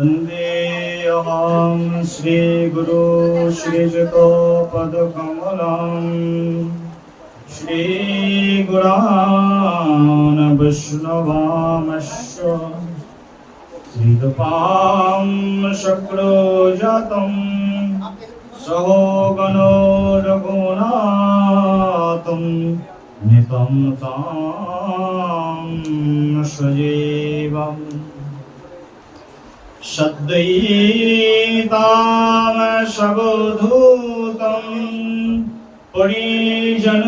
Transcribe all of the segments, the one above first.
वन्देऽहं श्रीगुरु श्रीयुतपदकमलं श्रीगुरान् वैष्णवांश्च श्रीरूपां शक्रोजातं सहोगनो रघुनाथं नितं तां सजीवम् सद्वैतां सवधूतं परिजनसहितं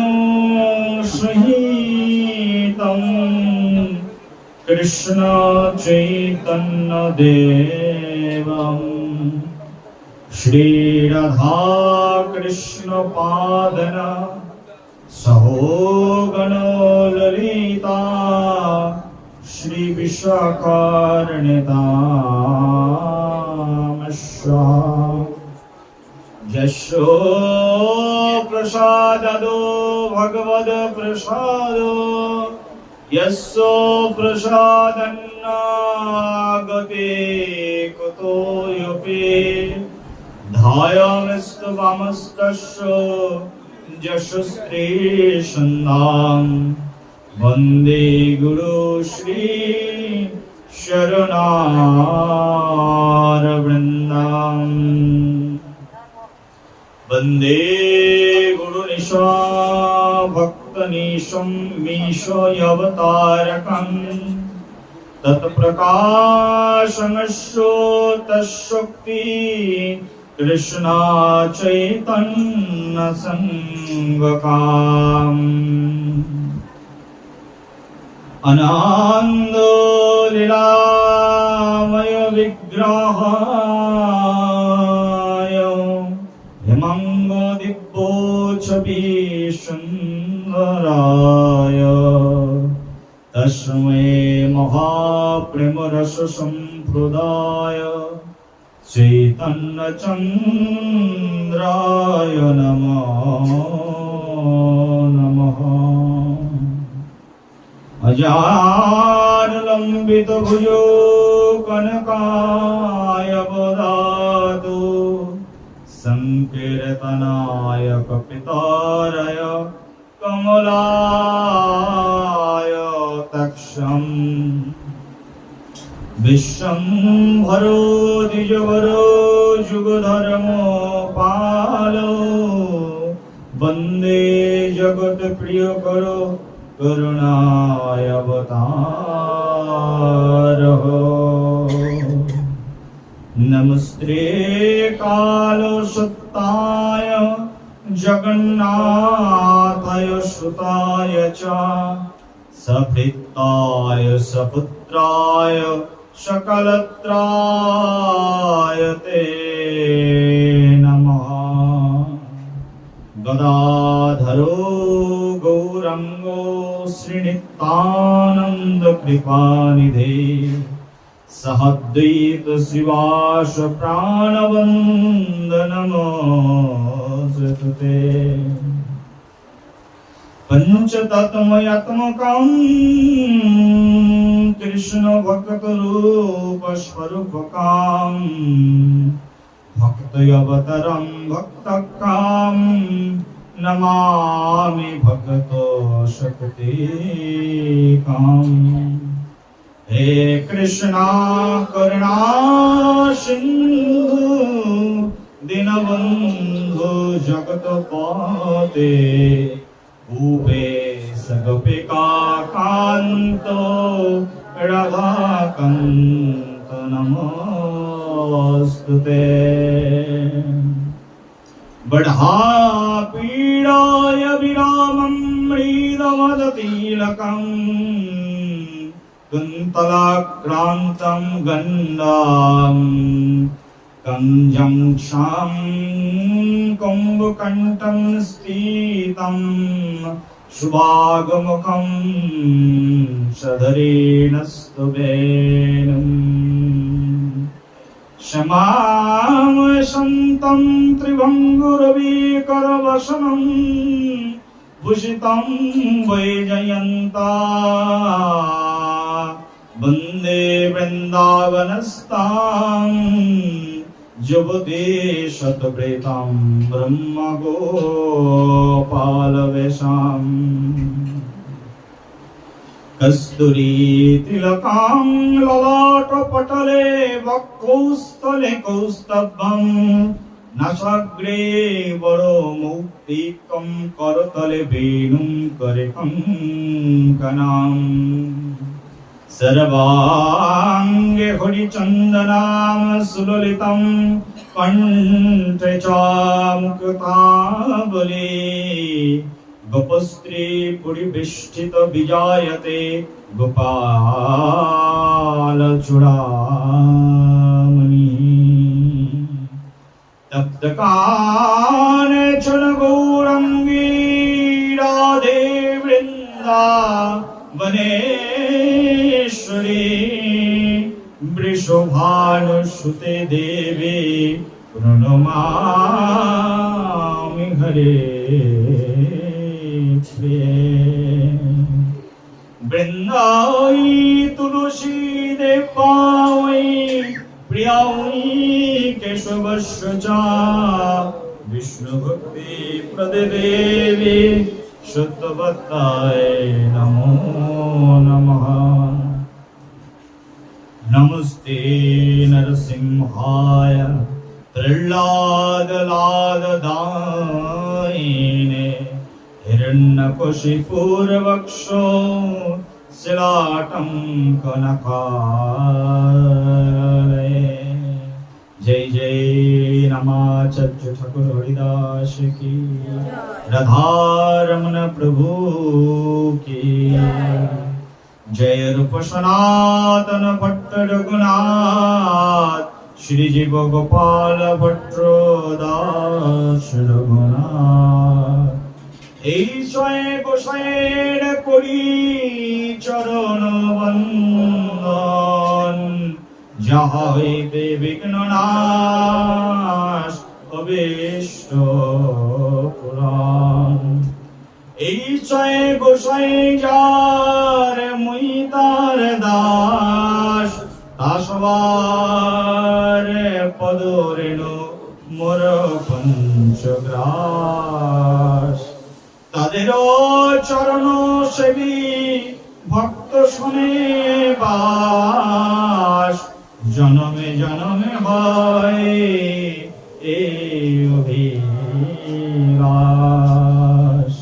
कृष्ण चैतन्य देवं श्रीराधा कृष्ण पादन सहोगनो ललिता श्री विशाखान्वितांश्च यशो प्रसादो भगवद प्रसादो यस्सो प्रसादन्नागते कुतोऽपि धायामस्तवामस्तस्य यशस्त्री सन्धां वन्दे गुरु श्री शरणारविन्दं वन्दे गुरुनिशा भक्तनिशं मीशोऽवतारकं तत्प्रकाशमस्यो तत्शक्ति कृष्णा चैतन्य संगकाम् अनंत लीलामय विग्रहाय हिमंग दिव्योच्छवि सुंदराय तस्मै महाप्रेम रस संप्रदाय चैतन्य चंद्राय नमः नमः। अजानुलम्बितभुजो कनकायवदातु संकीर्तनाय कपितारय कमलाय तक्षम् विश्वम्भरो द्विजवरो जुगधर्मपालो वन्दे जगत्प्रियकरो करुणाय अवतारः नमस्ते कालसत्ताय जगन्नाथाय सुताय च सभृताय सपुत्राय सकलत्राय ते नमः। गदाधरो गौरंगो श्रीनित्यानंद कृपानिधे सहद्वैत शिवास प्राणवन्दनमोऽस्तुते। पंचतत्त्वमयात्मकं कृष्ण भक्तरूप स्वरूपकं भक्तयवतरं भक्तकां नमामि भक्तो शक्तिकां। हे कृष्णा करुणा सिन्धु दीनबन्धु जगत्पते भूपेश गोपिका कान्तो राधाकान्त नमोऽस्तुते। बढापीडाय विरामं मृदमदतिलकम् कुन्तलाक्रान्तं गण्डां कंजङ्क्षां कुम्भकण्ठं स्थितं शुभागमुखं सधरेण स्तुवेणुम् क्षमामयसन्तं त्रिभङ्गुरविकरवसनं भूषितं वैजयन्ता वन्दे वृन्दावनस्तां युवती शतप्रेतां ब्रह्मगोपालवेषाम् कस्तूरी तिलकां ललाटपटले वक्षस्थले कौस्तभं नासाग्रे वरमौक्तिकं करतले वेणुं करे कङ्कणाम् सर्वाङ्गे हरिचन्दनां सुललितं कण्ठे च मुक्तावली गोपस्त्री परिवेष्टित विजायते गोपाल चूड़ामणि तप्तकाने चल गौरंगी राधे वृंदावनेश्वरी वृषभानुसुते देवी प्रणमामि हरे वृंदाई तुलसी देवाई प्रियाई केशवस्य च विष्णु भक्ति प्रदे देवी शुद्धवत्ताय नमो नमः नमस्ते नरसिंहाय प्रह्लादलाददायिने हिरण्यकशिपूर्वक्षो शिलाटङ्कनकालये जय जय रामाचार्य ठाकुर हरिदास की राधारमण प्रभु की जय रूप सनातन भट्ट रघुनाथ श्री जीव गोपाल भट्ट दास रघुनाथ এই জয় গোসাইয়ের করি চরণ বন্দন যাহা হইতে বিঘ্ন নাশ অবিষ্ট পুরাণ এই জয় গোসাই যার মুই তার দাস দাসবার পদরেণু মোর পঞ্চগ্রাস তাদের চরণ সেবী ভক্ত শুনে বাস জনমে জনমে হয় এই অভিলাষ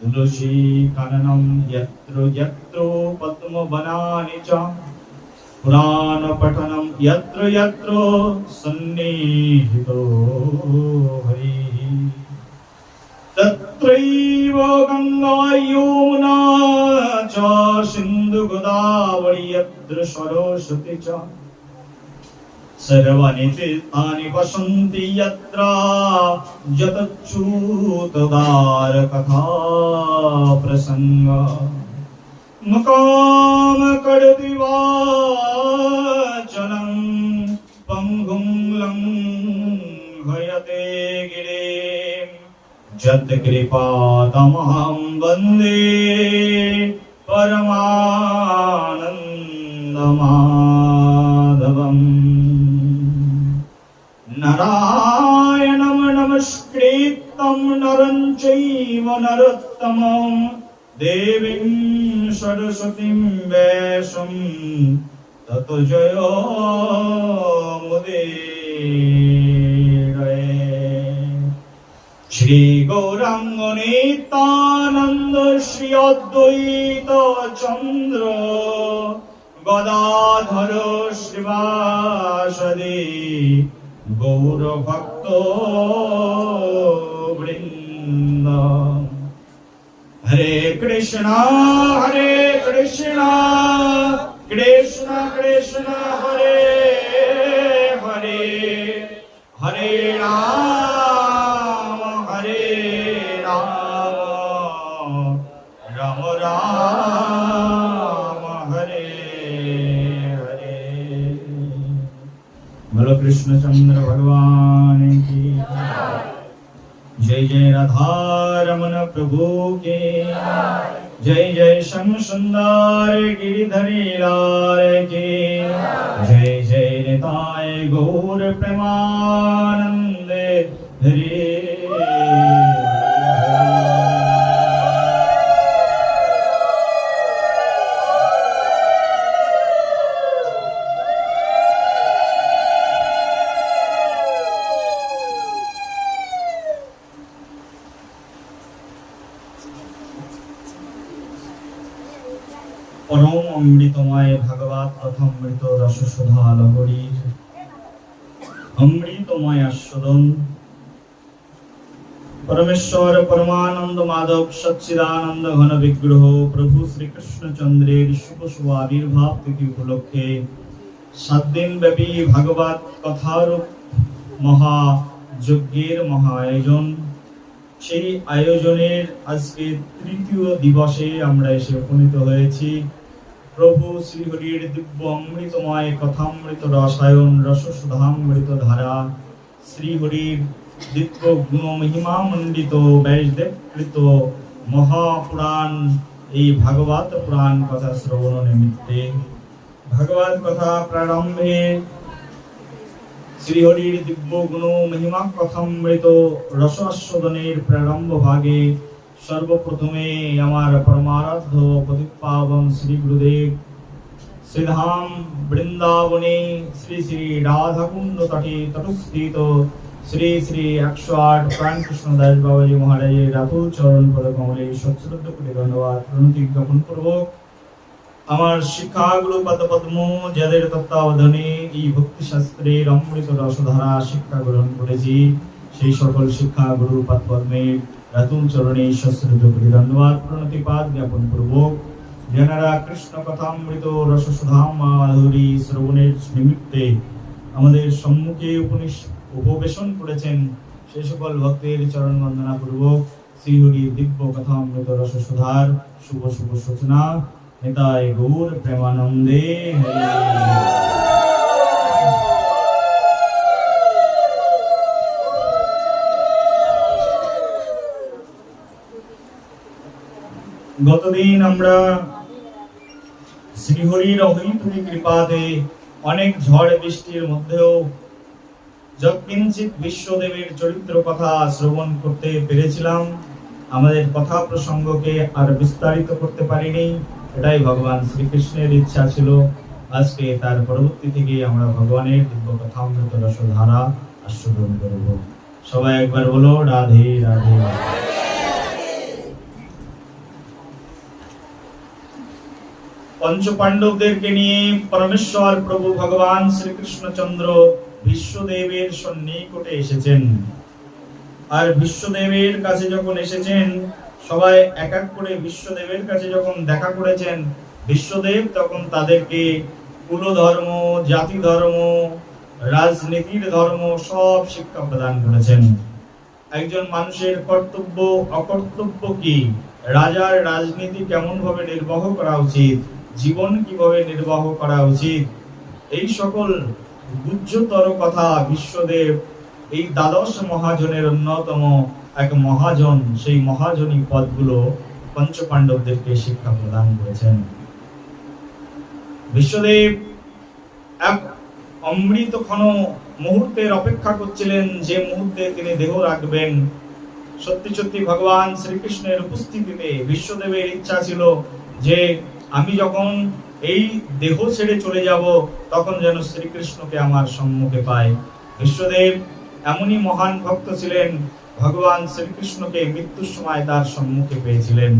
তুলসী কাননম যত্র যত্র পদ্মবনানি চ পুরাণ পঠনম যত্র যত্র সন্নিহিতো হরি तत्रैव गंगा यमुना च सिन्धु गोदावरी यत्र सरस्वती च सर्वाणि तीर्थानि वसन्ति यत्र यतच्युतदार कथा प्रसंग मुकाम करोति वाचनं पंगुं लंघयते गिरिं जत कृपातमहं वन्दे परमानन्दमाधवम् नारायणं नमस्कृतं नरं चैव नरोत्तमं देवीं सरस्वतीं व्यासं ततो जयो मुदीरये श्री गौरांग नित्यानंद श्री अद्वैत चंद्र गदाधर श्रीवासदि गौर भक्त वृंद हरे कृष्णा कृष्ण कृष्ण हरे हरे हरे राम राम राम हरे हरे। बोलो कृष्णचंद्र भगवान की जय जय राधा रमन प्रभु के जय जय श्याम सुंदर गिरिधरी लाल की जय जय निताय गौर प्रेमानंद हरे परम अमृतमय भगवत कथामृत रससुधा लहरीर अमृतमय आस्वादन परमेश्वर परमानंद माधव सच्चिदानंद घन विग्रह प्रभु श्री कृष्ण चंद्रेर शुभ शुभ आविर्भाव तिथि उपलक्षे 7 दिन व्यापी भगवत कथारूप महायज्ञेर महा आयोजन সেই আয়োজনের আজকে তৃতীয় দিবসে আমরা এসে উপনীত হয়েছি। প্রভু শ্রীহরির দিব্য অমৃতময় কথামৃত রসায়ন রসসুধামৃত ধারা শ্রীহরির দিব্য গুণ মহিমা মণ্ডিত ব্যাসদেবকৃত মহাপুরাণ এই ভাগবত পুরাণ কথা শ্রবণ নিমিত্তে ভাগবত কথা প্রারম্ভে শ্রীহরির দিব্য গুণ মহিমা কথামৃত রসাস্বাদনের প্রারম্ভ ভাগে সর্বপ্রথমে আমার পরমারাধ্য পতিতপাবন শ্রী গুরুদেব শ্রীধাম বৃন্দাবনে শ্রী শ্রী রাধাকুণ্ড তটে তটস্থিত শ্রী শ্রী 108 প্রাণকৃষ্ণ দাস বাবাজি মহারাজের রাতুল চরণ পদকমলে সশ্রদ্ধ কোটি ধন্যবাদ প্রণতি জ্ঞাপন পূর্বক আমার শিক্ষাগুলো পদ্ম যাদের তত্ত্বাবধানে এই ভক্তি শাস্ত্রের অমৃত রসধারা শিক্ষা গ্রহণ করেছি সেই সকল শিক্ষাগুরু পদ্মের রাতুল চরণে সশ্রদ্ধ কোটি ধন্যবাদ প্রণতিপাত জ্ঞাপন পূর্বক যারা কৃষ্ণ কথামৃত রসসুধা মাধুরী শ্রবণের নিমিত্তে আমাদের সম্মুখে উপবেশন করেছেন সেই সকল ভক্তের চরণ বন্দনা পূর্বক শ্রীহরি দিব্য কথামৃত রসসুধার শুভ শুভ সূচনা নিতাই গৌর প্রেমানন্দে হরি। গতদিন আমরা শ্রীহরির অহৈতুকী কৃপাতে অনেক ঝড় বৃষ্টির মধ্যেও যৎকিঞ্চিৎ বিশ্বদেবের চরিত্র কথা শ্রবণ করতে পেরেছিলাম। আমাদের কথা প্রসঙ্গকে আর বিস্তারিত করতে পারিনি, এটাই ভগবান শ্রীকৃষ্ণের ইচ্ছা ছিল। আজকে তার পরবর্তী থেকে আমরা ভগবানের দিব্য কথামৃত রসধারা আস্বাদন করব। সবাই একবার বলো রাধে রাধে। পঞ্চপাণ্ডবদেরকে নিয়ে পরমেশ্বর প্রভু ভগবান শ্রীকৃষ্ণচন্দ্র বিশ্বদেবের সন্নিকটে এসেছেন। আর বিশ্বদেবের কাছে যখন এসেছেন, সবাই এক এক করে বিশ্বদেবের কাছে যখন দেখা করেছেন, বিশ্বদেব তখন তাদেরকে কুলধর্ম, জাতি ধর্ম, রাজনীতির ধর্ম সব শিক্ষা প্রদান করেছেন। একজন মানুষের কর্তব্য অকর্তব্য কি, রাজার রাজনীতি কেমন ভাবে নির্বাহ করা উচিত, জীবন কিভাবে নির্বাহ করা উচিত, এই সকল গুহ্যতর কথা বিশ্বদেব এই দ্বাদশ মহাজনের অন্যতম এক মহাজন, সেই মহাজনী পদগুলো পঞ্চপাণ্ডবদেরকে শিক্ষা প্রদান করেছেন। বিশ্বদেব এক অমৃতক্ষণ মুহূর্তের অপেক্ষা করছিলেন, যে মুহূর্তে তিনি দেহ রাখবেন। সত্যি সত্যি ভগবান শ্রীকৃষ্ণের উপস্থিতিতে বিশ্বদেবের ইচ্ছা ছিল যে আমি যখন এই দেহ ছেড়ে চলে যাব, তখন যেন শ্রীকৃষ্ণকে আমার সম্মুখে পাই। বিশ্বদেব এমনই মহান ভক্ত ছিলেন, ভগবান শ্রীকৃষ্ণকে মৃত্যুর সময় তার সম্মুখে পেয়েছিলেন।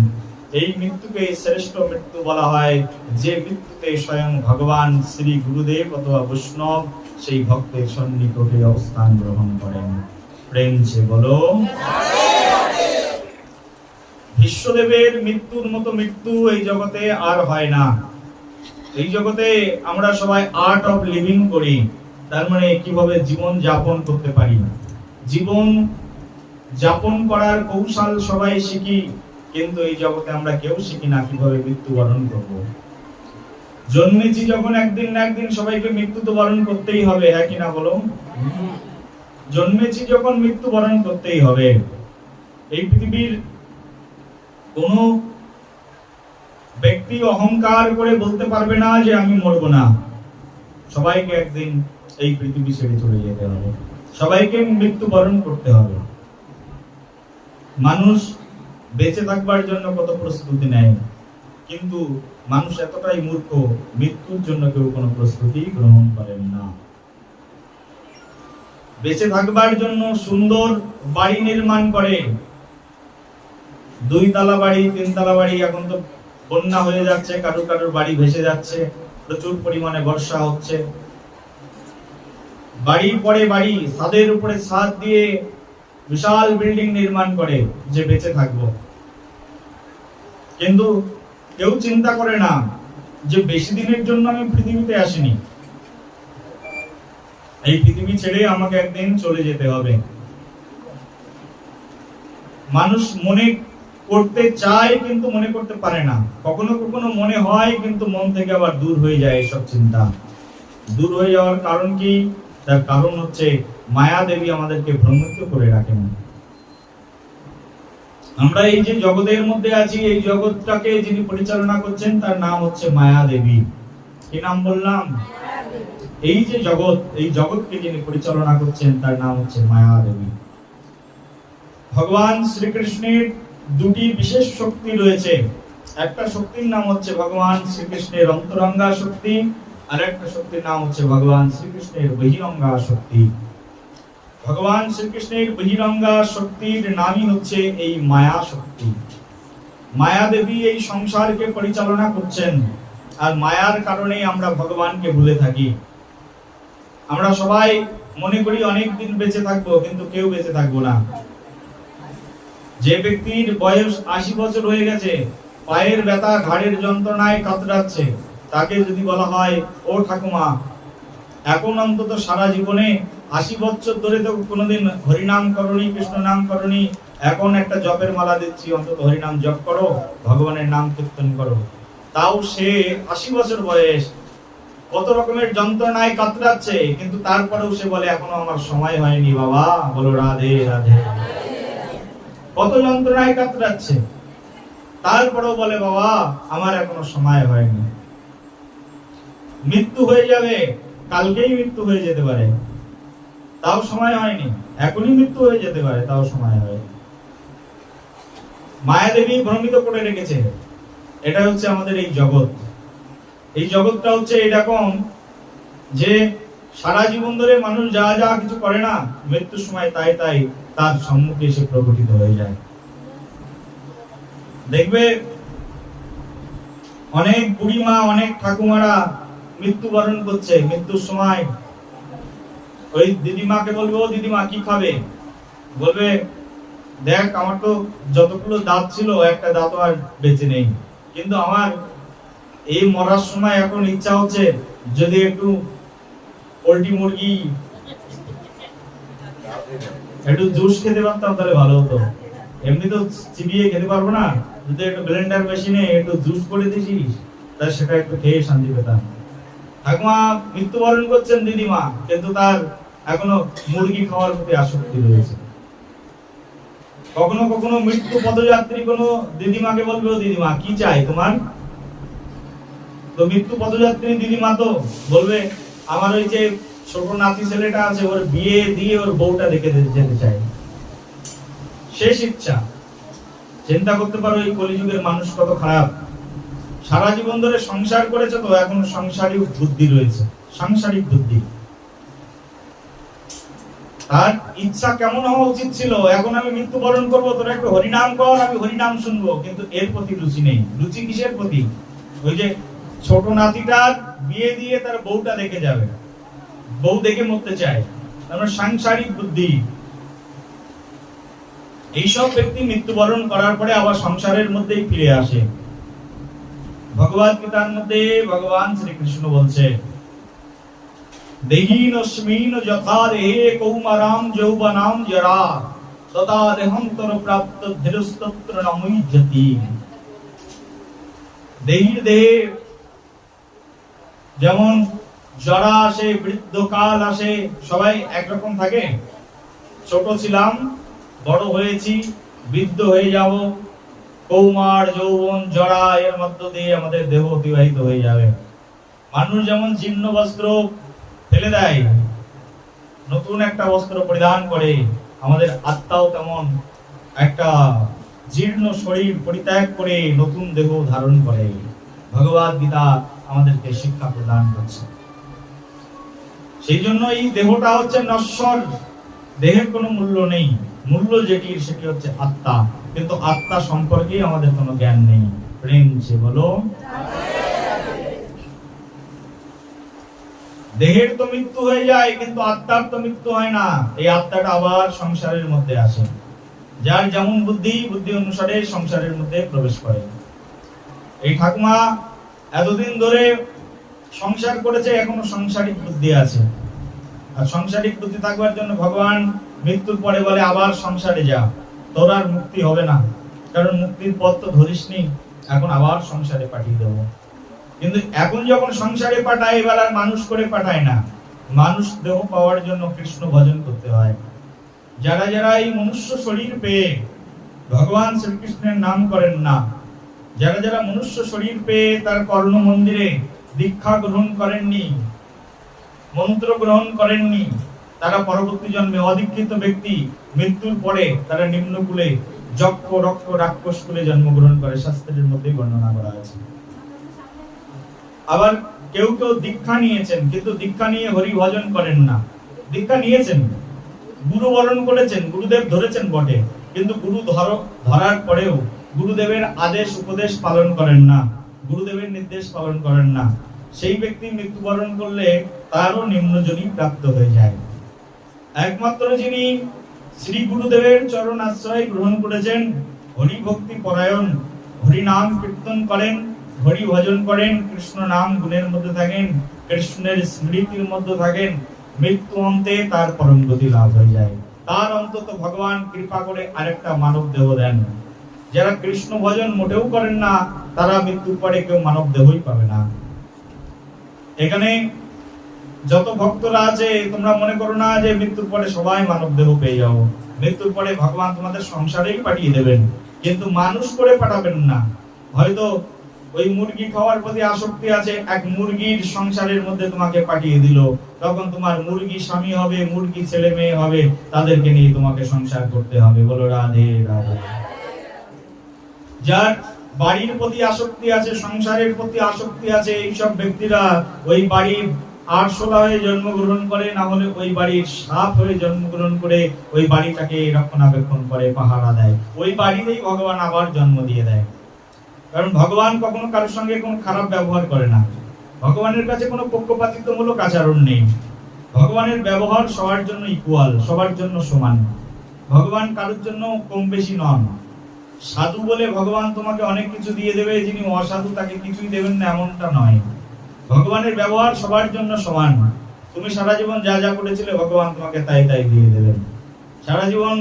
এই মৃত্যুকে শ্রেষ্ঠ মৃত্যু বলা হয়, যে মৃত্যুতে স্বয়ং ভগবান শ্রী গুরুদেব অথবা বৈষ্ণব সেই ভক্তের সন্নিকটে অবস্থান গ্রহণ করেন। প্রেম সে বলো। বিশ্বদেবের মৃত্যুর মতো মৃত্যু এই জগতে আর হয় না। এই জগতে আমরা সবাই আর্ট অফ লিভিং করি, তার মানে কিভাবে জীবন যাপন করতে পারি। জীবন যাপন করার কৌশল সবাই শিখি, কিন্তু এই জগতে আমরা কেউ শিখি না কিভাবে মৃত্যুবরণ করব। জন্মেছি যখন একদিন না একদিন সবাইকে মৃত্যু তো বরণ করতেই হবে, হ্যাঁ কিনা বলো? জন্মেছি যখন মৃত্যুবরণ করতেই হবে। এই পৃথিবীর কোন ব্যক্তি অহংকার করে বলতে পারবে না যে আমি মরবো না। সবাইকে একদিন এই পৃথিবী ছেড়ে চলে যেতে হবে, সবাইকে মৃত্যুবরণ করতে হবে। মানুষ বেঁচে থাকবার জন্য কত প্রস্তুতি নেয়, কিন্তু মানুষ এতটাই মূর্খ, মৃত্যুর জন্য কেউ কোনো প্রস্তুতি গ্রহণ করেন না। বেঁচে থাকবার জন্য সুন্দর বাড়ি নির্মাণ করে, 2 তলা বাড়ি 3 তলা বাড়ি। এখন তো বন্যা হয়ে যাচ্ছে, কারোর কারোর বাড়ি ভেসে যাচ্ছে, প্রচুর পরিমাণে বর্ষা হচ্ছে। বাড়ির পরে বাড়ি, ছাদের উপরে ছাদ দিয়ে বিশাল বিল্ডিং নির্মাণ করে যে বেঁচে থাকবো। কিন্তু কেউ চিন্তা করে না যে বেশি দিনের জন্য আমি পৃথিবীতে আসিনি, এই পৃথিবী ছেড়ে আমাকে একদিন চলে যেতে হবে। মানুষ মনে করতে চায় কিন্তু মনে করতে পারে না, কখনো কখনো মনে হয় কিন্তু মন থেকে আবার দূর হয়ে যায়। এসব চিন্তা দূর হয়ে যাওয়ার কারণ কি? তার কারণ হচ্ছে মায়া দেবী আমাদেরকে ভ্রমিত করে রাখেন। আমরা এই যে জগতের মধ্যে আছি, এই জগৎটাকে যিনি পরিচালনা করছেন তার নাম হচ্ছে মায়া দেবী। কি নাম বললাম? এই যে জগৎ, এই জগৎকে যিনি পরিচালনা করছেন তার নাম হচ্ছে মায়া দেবী। ভগবান শ্রীকৃষ্ণের 2টি বিশেষ শক্তি রয়েছে। একটা শক্তির নাম হচ্ছে ভগবান শ্রীকৃষ্ণের অন্তরঙ্গা শক্তি, আর একটা শক্তির নাম হচ্ছে ভগবান শ্রীকৃষ্ণের বহিরঙ্গা শক্তি। ভগবান শ্রীকৃষ্ণের বহিরঙ্গা শক্তির নামই হচ্ছে এই মায়া শক্তি। মায়া দেবী এই সংসারকে পরিচালনা করছেন, আর মায়ার কারণে আমরা ভগবানকে ভুলে থাকি। আমরা সবাই মনে করি অনেক দিন বেঁচে থাকবো, কিন্তু কেউ বেঁচে থাকবো না। যে ব্যক্তির বয়স 80 বছর হয়ে গেছে, পায়ের ব্যথা ঘাড়ের যন্ত্রণায় কাতরাচ্ছে, তাকে যদি বলা হয় ও ঠাকুমা এখন অন্তত সারা জীবনে 80 বছর ধরে তো কোনোদিন হরিনাম করনি, কৃষ্ণ নাম করনি, এখন একটা জপের মালা দিচ্ছি, অন্তত হরিনাম জপ করো, ভগবানের নাম কীর্তন করো, তাও সে 80 বছর বয়স, কত রকমের যন্ত্রণায় কাতরাচ্ছে, কিন্তু তারপরেও সে বলে এখনো আমার সময় হয়নি বাবা। বলো রাধে রাধে। কত যন্ত্রণায় কাতরাচ্ছে, তারপরেও বলে বাবা আমার এখনো সময় হয়নি। মৃত্যু হয়ে যাবে, কালকেই মৃত্যু হয়ে যেতে পারে, তাও সময় হয়নি। এখনই মৃত্যু হয়ে যেতে পারে, তাও সময় হয়। মায়া দেবী ভ্রমিত করে রেখেছে। এটা হচ্ছে আমাদের এই জগৎ। এই জগৎটা হচ্ছে এরকম যে সারা জীবন ধরে মানুষ যা যা কিছু করে না, মৃত্যুর সময় তাই তাই তার সম্মুখে এসে প্রকটিত হয়ে যায়। দেখবে অনেক বুড়িমা, অনেক ঠাকুমারা মৃত্যুবরণ করছে, মৃত্যুর সময় ওই দিদিমাকে বলবে ও দিদিমা কি খাবে? বলবে দেখ আমার তো যতগুলো দাঁত ছিল একটা দাঁতও আর বেঁচে নেই, কিন্তু আমার এই মরার সময় এখন ইচ্ছা হচ্ছে যদি একটু পোল্ট্রি মুরগি একটু জুস খেতে পারতাম তাহলে ভালো হতো। এমনি তো চিবিয়ে খেতে পারবো না, যদি একটু ব্লেন্ডার মেশিনে একটু জুস করে দিছিস তাহলে সেটা একটু খেয়ে শান্তি পেতাম। ঠাকুমা মৃত্যুবরণ করছেন দিদিমা, কিন্তু তার এখনো মুরগি খাওয়ার প্রতি আসক্তি রয়েছে। কখনো কখনো মৃত্যু পদযাত্রী কোনো দিদিমাকে বলবে ও দিদিমা কি চাই তোমার? তো মৃত্যু পদযাত্রী দিদিমা তো বলবে আমার ওই যে ছোট নাতি ছেলেটা আছে ওর বিয়ে দিয়ে ওর বউটা দেখে যেতে চাই, শেষ ইচ্ছা। চিন্তা করতে পারো এই কলিযুগের মানুষ কত খারাপ। সারা জীবন ধরে সংসার করেছে, তো এখন সাংসারিক বুদ্ধি রয়েছে, সাংসারিক বুদ্ধি। তার ইচ্ছা কেমন হওয়া উচিত ছিল, এখন আমি মৃত্যুবরণ করবো, তোরা একটু হরিনাম কর, আমি হরিনাম শুনবো, কিন্তু এর প্রতি রুচি নেই। রুচি কিসের প্রতি? ওই যে ছোট নাতিটার বিয়ে দিয়ে তার বউটা দেখে যাবে, বউ দেখে মরতে চায়, তার সাংসারিক বুদ্ধি। এইসব ব্যক্তি মৃত্যুবরণ করার পরে আবার সংসারের মধ্যেই ফিরে আসে। ভগবদ গীতার মধ্যে ভগবান শ্রীকৃষ্ণ বলছে দেহিনস্মিন যথা দেহে কৌমারাম যৌবনাম জরা তথা দেহান্তর প্রাপ্ত ধীরস্তত্র নমুজ্জতি। দেহের দেহে যেমন জরা আসে, বৃদ্ধকাল আসে, সবাই একরকম থাকে। ছোট ছিলাম, বড় হয়েছি, বৃদ্ধ হয়ে যাব, কৌমার, যৌবন, জরা এর মধ্য দিয়ে আমাদের দেহ অতিবাহিত হয়ে যাবে। মানুষ যেমন জীর্ণ বস্ত্র ফেলে দেয়, নতুন একটা বস্ত্র পরিধান করে, আমাদের আত্মাও তেমন একটা জীর্ণ শরীর পরিত্যাগ করে নতুন দেহ ধারণ করে। ভগবদ গীতা আমাদেরকে শিক্ষা প্রদান করছে। সেই জন্য এই দেহটা হচ্ছে নশ্বর, দেহের কোনো মূল্য নেই। মূল্য যেটি সেটি হচ্ছে আত্মা, কিন্তু আত্মা সম্পর্কে আমাদের কোনো জ্ঞান নেই। প্রেম সে বলো। দেহের তো মৃত্যু হয়ে যায়, কিন্তু আত্মার তো মৃত্যু হয় না। এই আত্মাটা আবার সংসারের মধ্যে আসে। যার যেমন বুদ্ধি, বুদ্ধি অনুসারে সংসারের মধ্যে প্রবেশ করে। এই ঠাকুমা এতদিন ধরে সংসার করেছে, এখনো সাংসারিক বুদ্ধি আছে। আর সাংসারিক বুদ্ধি থাকবার জন্য ভগবান মৃত্যুর পরে বলে আবার সংসারে যা, তোর আর মুক্তি হবে না, কারণ মুক্তির পথ তো ধরিসনি, এখন আবার সংসারে পাঠিয়ে দেবো। কিন্তু এখন যখন সংসারে পাঠায়, এবার আর মানুষ করে পাঠায় না। মানুষ দেহ পাওয়ার জন্য কৃষ্ণ ভজন করতে হয়। যারা যারা এই মনুষ্য শরীর পেয়ে ভগবান শ্রীকৃষ্ণের নাম করেন না, যারা যারা মনুষ্য শরীর পেয়ে তার কর্ণ মন্দিরে দীক্ষা গ্রহণ করেননি, মন্ত্র গ্রহণ করেননি, তারা পরবর্তী জন্মে অদীক্ষিত ব্যক্তি মৃত্যুর পরে তারা নিম্নকুলে যক্ষ, রক্ষ, রাক্ষস কুলে জন্মগ্রহণ করে, শাস্ত্রের মধ্যে বর্ণনা করা আছে। আবার কেউ কেউ দীক্ষা নিয়েছেন, কিন্তু দীক্ষা নিয়ে হরি ভজন করেন না। দীক্ষা নিয়েছেন, গুরু বরণ করেছেন, গুরুদেব ধরেছেন বটে, কিন্তু গুরু ধরার পরেও গুরুদেবের আদেশ উপদেশ পালন করেন না, গুরুদেবের নির্দেশ পালন করেন না। সেই ব্যক্তি মৃত্যুবরণ করলে তারও নিম্নজনী প্রাপ্ত হয়ে যায়। একমাত্র যিনি শ্রী গুরুদেবের চরণ আশ্রয় গ্রহণ করেছেন, হরি ভক্তি পরায়ণ, হরি নাম কীর্তন করেন, হরি ভজন করেন, কৃষ্ণ নাম গুণের মধ্যে থাকেন, কৃষ্ণের স্মৃতির মধ্যে থাকেন, মৃত্যু অন্তে তার পরম গতি লাভ হয়ে যায়। তার অন্তত ভগবান কৃপা করে আরেকটা মানব দেহ দেন। যারা কৃষ্ণ ভজন মোটেও করেন না, তারা মৃত্যুর পরে কেউ মানব দেহই পাবে না। এখানে যত ভক্তরা আছে, তোমরা মনে করো না যে মৃত্যুর পরে সবাই মানব দেহ পেয়ে যাও। মৃত্যুর পরে ভগবান তোমাদের সংসারেই পাঠিয়ে দেবেন, কিন্তু মানুষ করে পাঠাবেন না। হয়তো ওই মুরগি খাওয়ার প্রতি আসক্তি আছে, এক মুরগির সংসারের মধ্যে তোমাকে পাঠিয়ে দিল, তখন তোমার মুরগি স্বামী হবে, মুরগি ছেলে মেয়ে হবে, তাদেরকে নিয়ে তোমাকে সংসার করতে হবে। বলো রাধে রাধে। যার বাড়ির প্রতি আসক্তি আছে, সংসারের প্রতি আসক্তি আছে, এইসব ব্যক্তিরা ওই বাড়ির আরশোলা হয়ে জন্মগ্রহণ করে, না হলে ওই বাড়ির সাপ হয়ে জন্মগ্রহণ করে ওই বাড়িটাকে রক্ষণাবেক্ষণ করে, পাহারা দেয়। ওই বাড়িতেই ভগবান আবার জন্ম দিয়ে দেয়। কারণ ভগবান কখনো কারোর সঙ্গে কোনো খারাপ ব্যবহার করে না। ভগবানের কাছে কোনো পক্ষপাতিত্বমূলক আচরণ নেই। ভগবানের ব্যবহার সবার জন্য ইকুয়াল, সবার জন্য সমান। ভগবান কারোর জন্য কম বেশি নন। সাধু বলে ভগবান তোমাকে অনেক কিছু দিয়ে দেবে, যিনি অসাধু তাকে কিছুই দেবেন না, এমনটা নয়। ভগবানের ব্যবহার সবার জন্য সমান। তুমি সারা জীবন যা যা করেছিলে, ভগবান তোমাকে তাই তাই দিয়ে দেবেন। সারা জীবন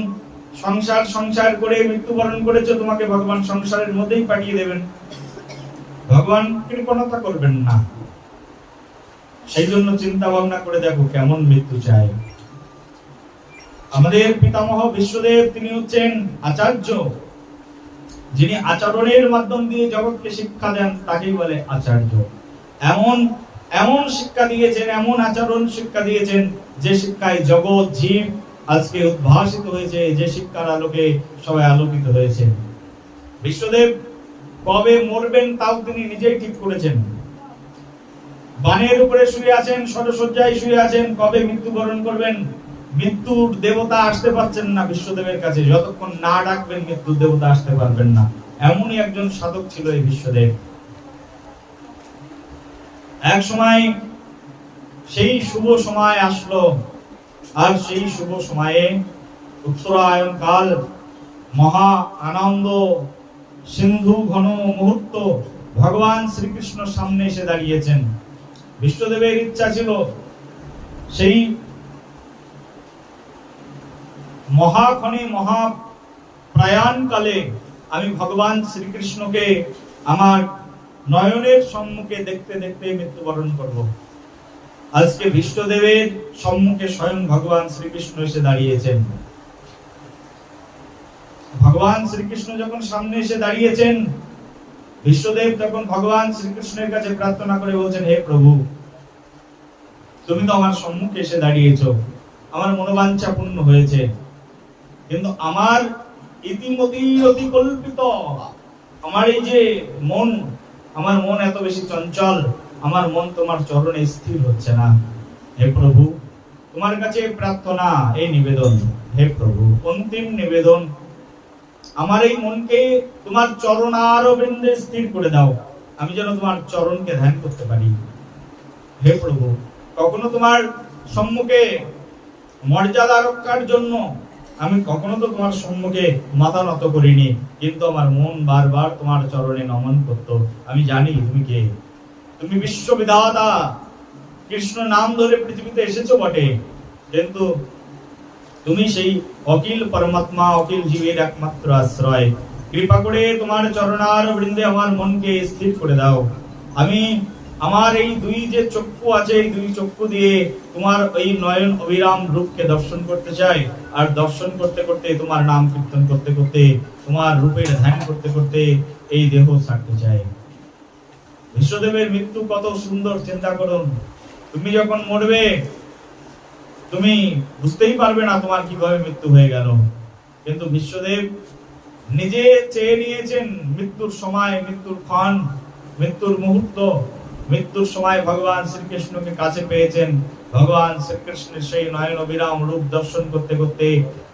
সংসার করে মৃত্যুবরণ করেছো, তোমাকে ভগবান সংসারের মধ্যেই পাঠিয়ে দেবেন। ভগবান কৃপণতা করবেন না। সেই জন্য চিন্তা ভাবনা করে দেখো কেমন মৃত্যু চাই। আমাদের পিতামহ বিশ্বদেব তিনি হচ্ছেন আচার্য। যিনি আচরণের মাধ্যম দিয়ে জগৎকে শিক্ষা দেন, তাকেই বলে আচার্য। এমন এমন শিক্ষা দিয়েছেন, এমন আচরণ শিক্ষা দিয়েছেন, যে শিক্ষায় জগৎ জীব আজকে উদ্ভাসিত হয়েছে, যে শিক্ষার আলোকে সবাই আলোকিত হয়েছে। বিশ্বদেব কবে মরবেন তাও তিনি নিজেই ঠিক করেছেন। বানের উপরে শুয়ে আছেন, শরশয্যায় শুয়ে আছেন, কবে মৃত্যুবরণ করবেন। মৃত্যুর দেবতা আসতে পারছেন না বিশ্বদেবের কাছে, যতক্ষণ না ডাকবেন মৃত্যুর দেবতা আসতে পারবেন না। এমনই একজন সাধক ছিল এই বিশ্বদেব। এক সময় সেই শুভ সময় আসলো, আর সেই শুভ সময়ে উত্তরায়ণ কাল, মহা আনন্দ সিন্ধু ঘন মুহূর্ত, ভগবান শ্রীকৃষ্ণ সামনে এসে দাঁড়িয়েছেন। বিশ্বদেবের ইচ্ছা ছিল সেই মহাক্ষণে, মহা প্রয়াণ কালে আমি ভগবান শ্রীকৃষ্ণকে আমার নয়নের সম্মুখে দেখতে দেখতে মৃত্যুবরণ করব। আজকে বিশ্বদেবের সম্মুখে স্বয়ং ভগবান শ্রীকৃষ্ণ এসে দাঁড়িয়েছেন। ভগবান শ্রীকৃষ্ণ যখন সামনে এসে দাঁড়িয়েছেন, বিশ্বদেব তখন ভগবান শ্রীকৃষ্ণের কাছে প্রার্থনা করে বলছেন, হে প্রভু, তুমি তো আমার সম্মুখে এসে দাঁড়িয়েছো, আমার মনোবাঞ্ছা পূর্ণ হয়েছে, কিন্তু আমার ইতিমধ্যে অতি কল্পিত আমার এই যে মন, আমার মন এত বেশি চঞ্চল, আমার মন তোমার চরণে স্থির হচ্ছে না। হে প্রভু, তোমার কাছে প্রার্থনা, এই নিবেদন, হে প্রভু, অন্তিম নিবেদন, আমার এই মনকে তোমার চরণারবিন্দে স্থির করে দাও, আমি যেন তোমার চরণকে ধ্যান করতে পারি। হে প্রভু, কখনো তোমার সম্মুখে মর্যাদা রক্ষার জন্য আমি কখনো তো তোমার সম্মুখে মাথা নত করিনি, কিন্তু আমার মন বারবার তোমার চরণে নমন করত। আমি জানি তুমি কে, তুমি বিশ্ববিধাতা, কৃষ্ণ নাম ধরে পৃথিবীতে এসেছো বটে, কিন্তু তুমি সেই অখিল পরমাত্মা, অখিল জীবের একমাত্র আশ্রয়। কৃপা করে তোমার চরণার বৃন্দে আমার মনকে স্থির করে দাও। আমি আমার এই দুই যে চক্ষু আছে, এই দুই চক্ষু দিয়ে তোমার এই নয়ন অবিরাম রূপকে দর্শন করতে চাই, আর দর্শন করতে করতে তোমার নাম কীর্তন করতে করতে, তোমার রূপের ধ্যান করতে করতে এই দেহ ছাড়তে চাই। বিশ্বদেবের মৃত্যু কত সুন্দর, চিন্তা করুন। তুমি যখন মরবে, তুমি বুঝতেই পারবে না তোমার কিভাবে মৃত্যু হয়ে গেল, কিন্তু বিশ্বদেব নিজে চেয়ে নিয়েছেন মৃত্যুর সময়, মৃত্যুর ক্ষণ, মৃত্যুর মুহূর্ত। মৃত্যুর সময় ভগবান শ্রীকৃষ্ণকে কাছে পেয়েছেন। ভগবান শ্রীকৃষ্ণের সেই নয়ন অবিরাম রূপ দর্শন করতে করতে,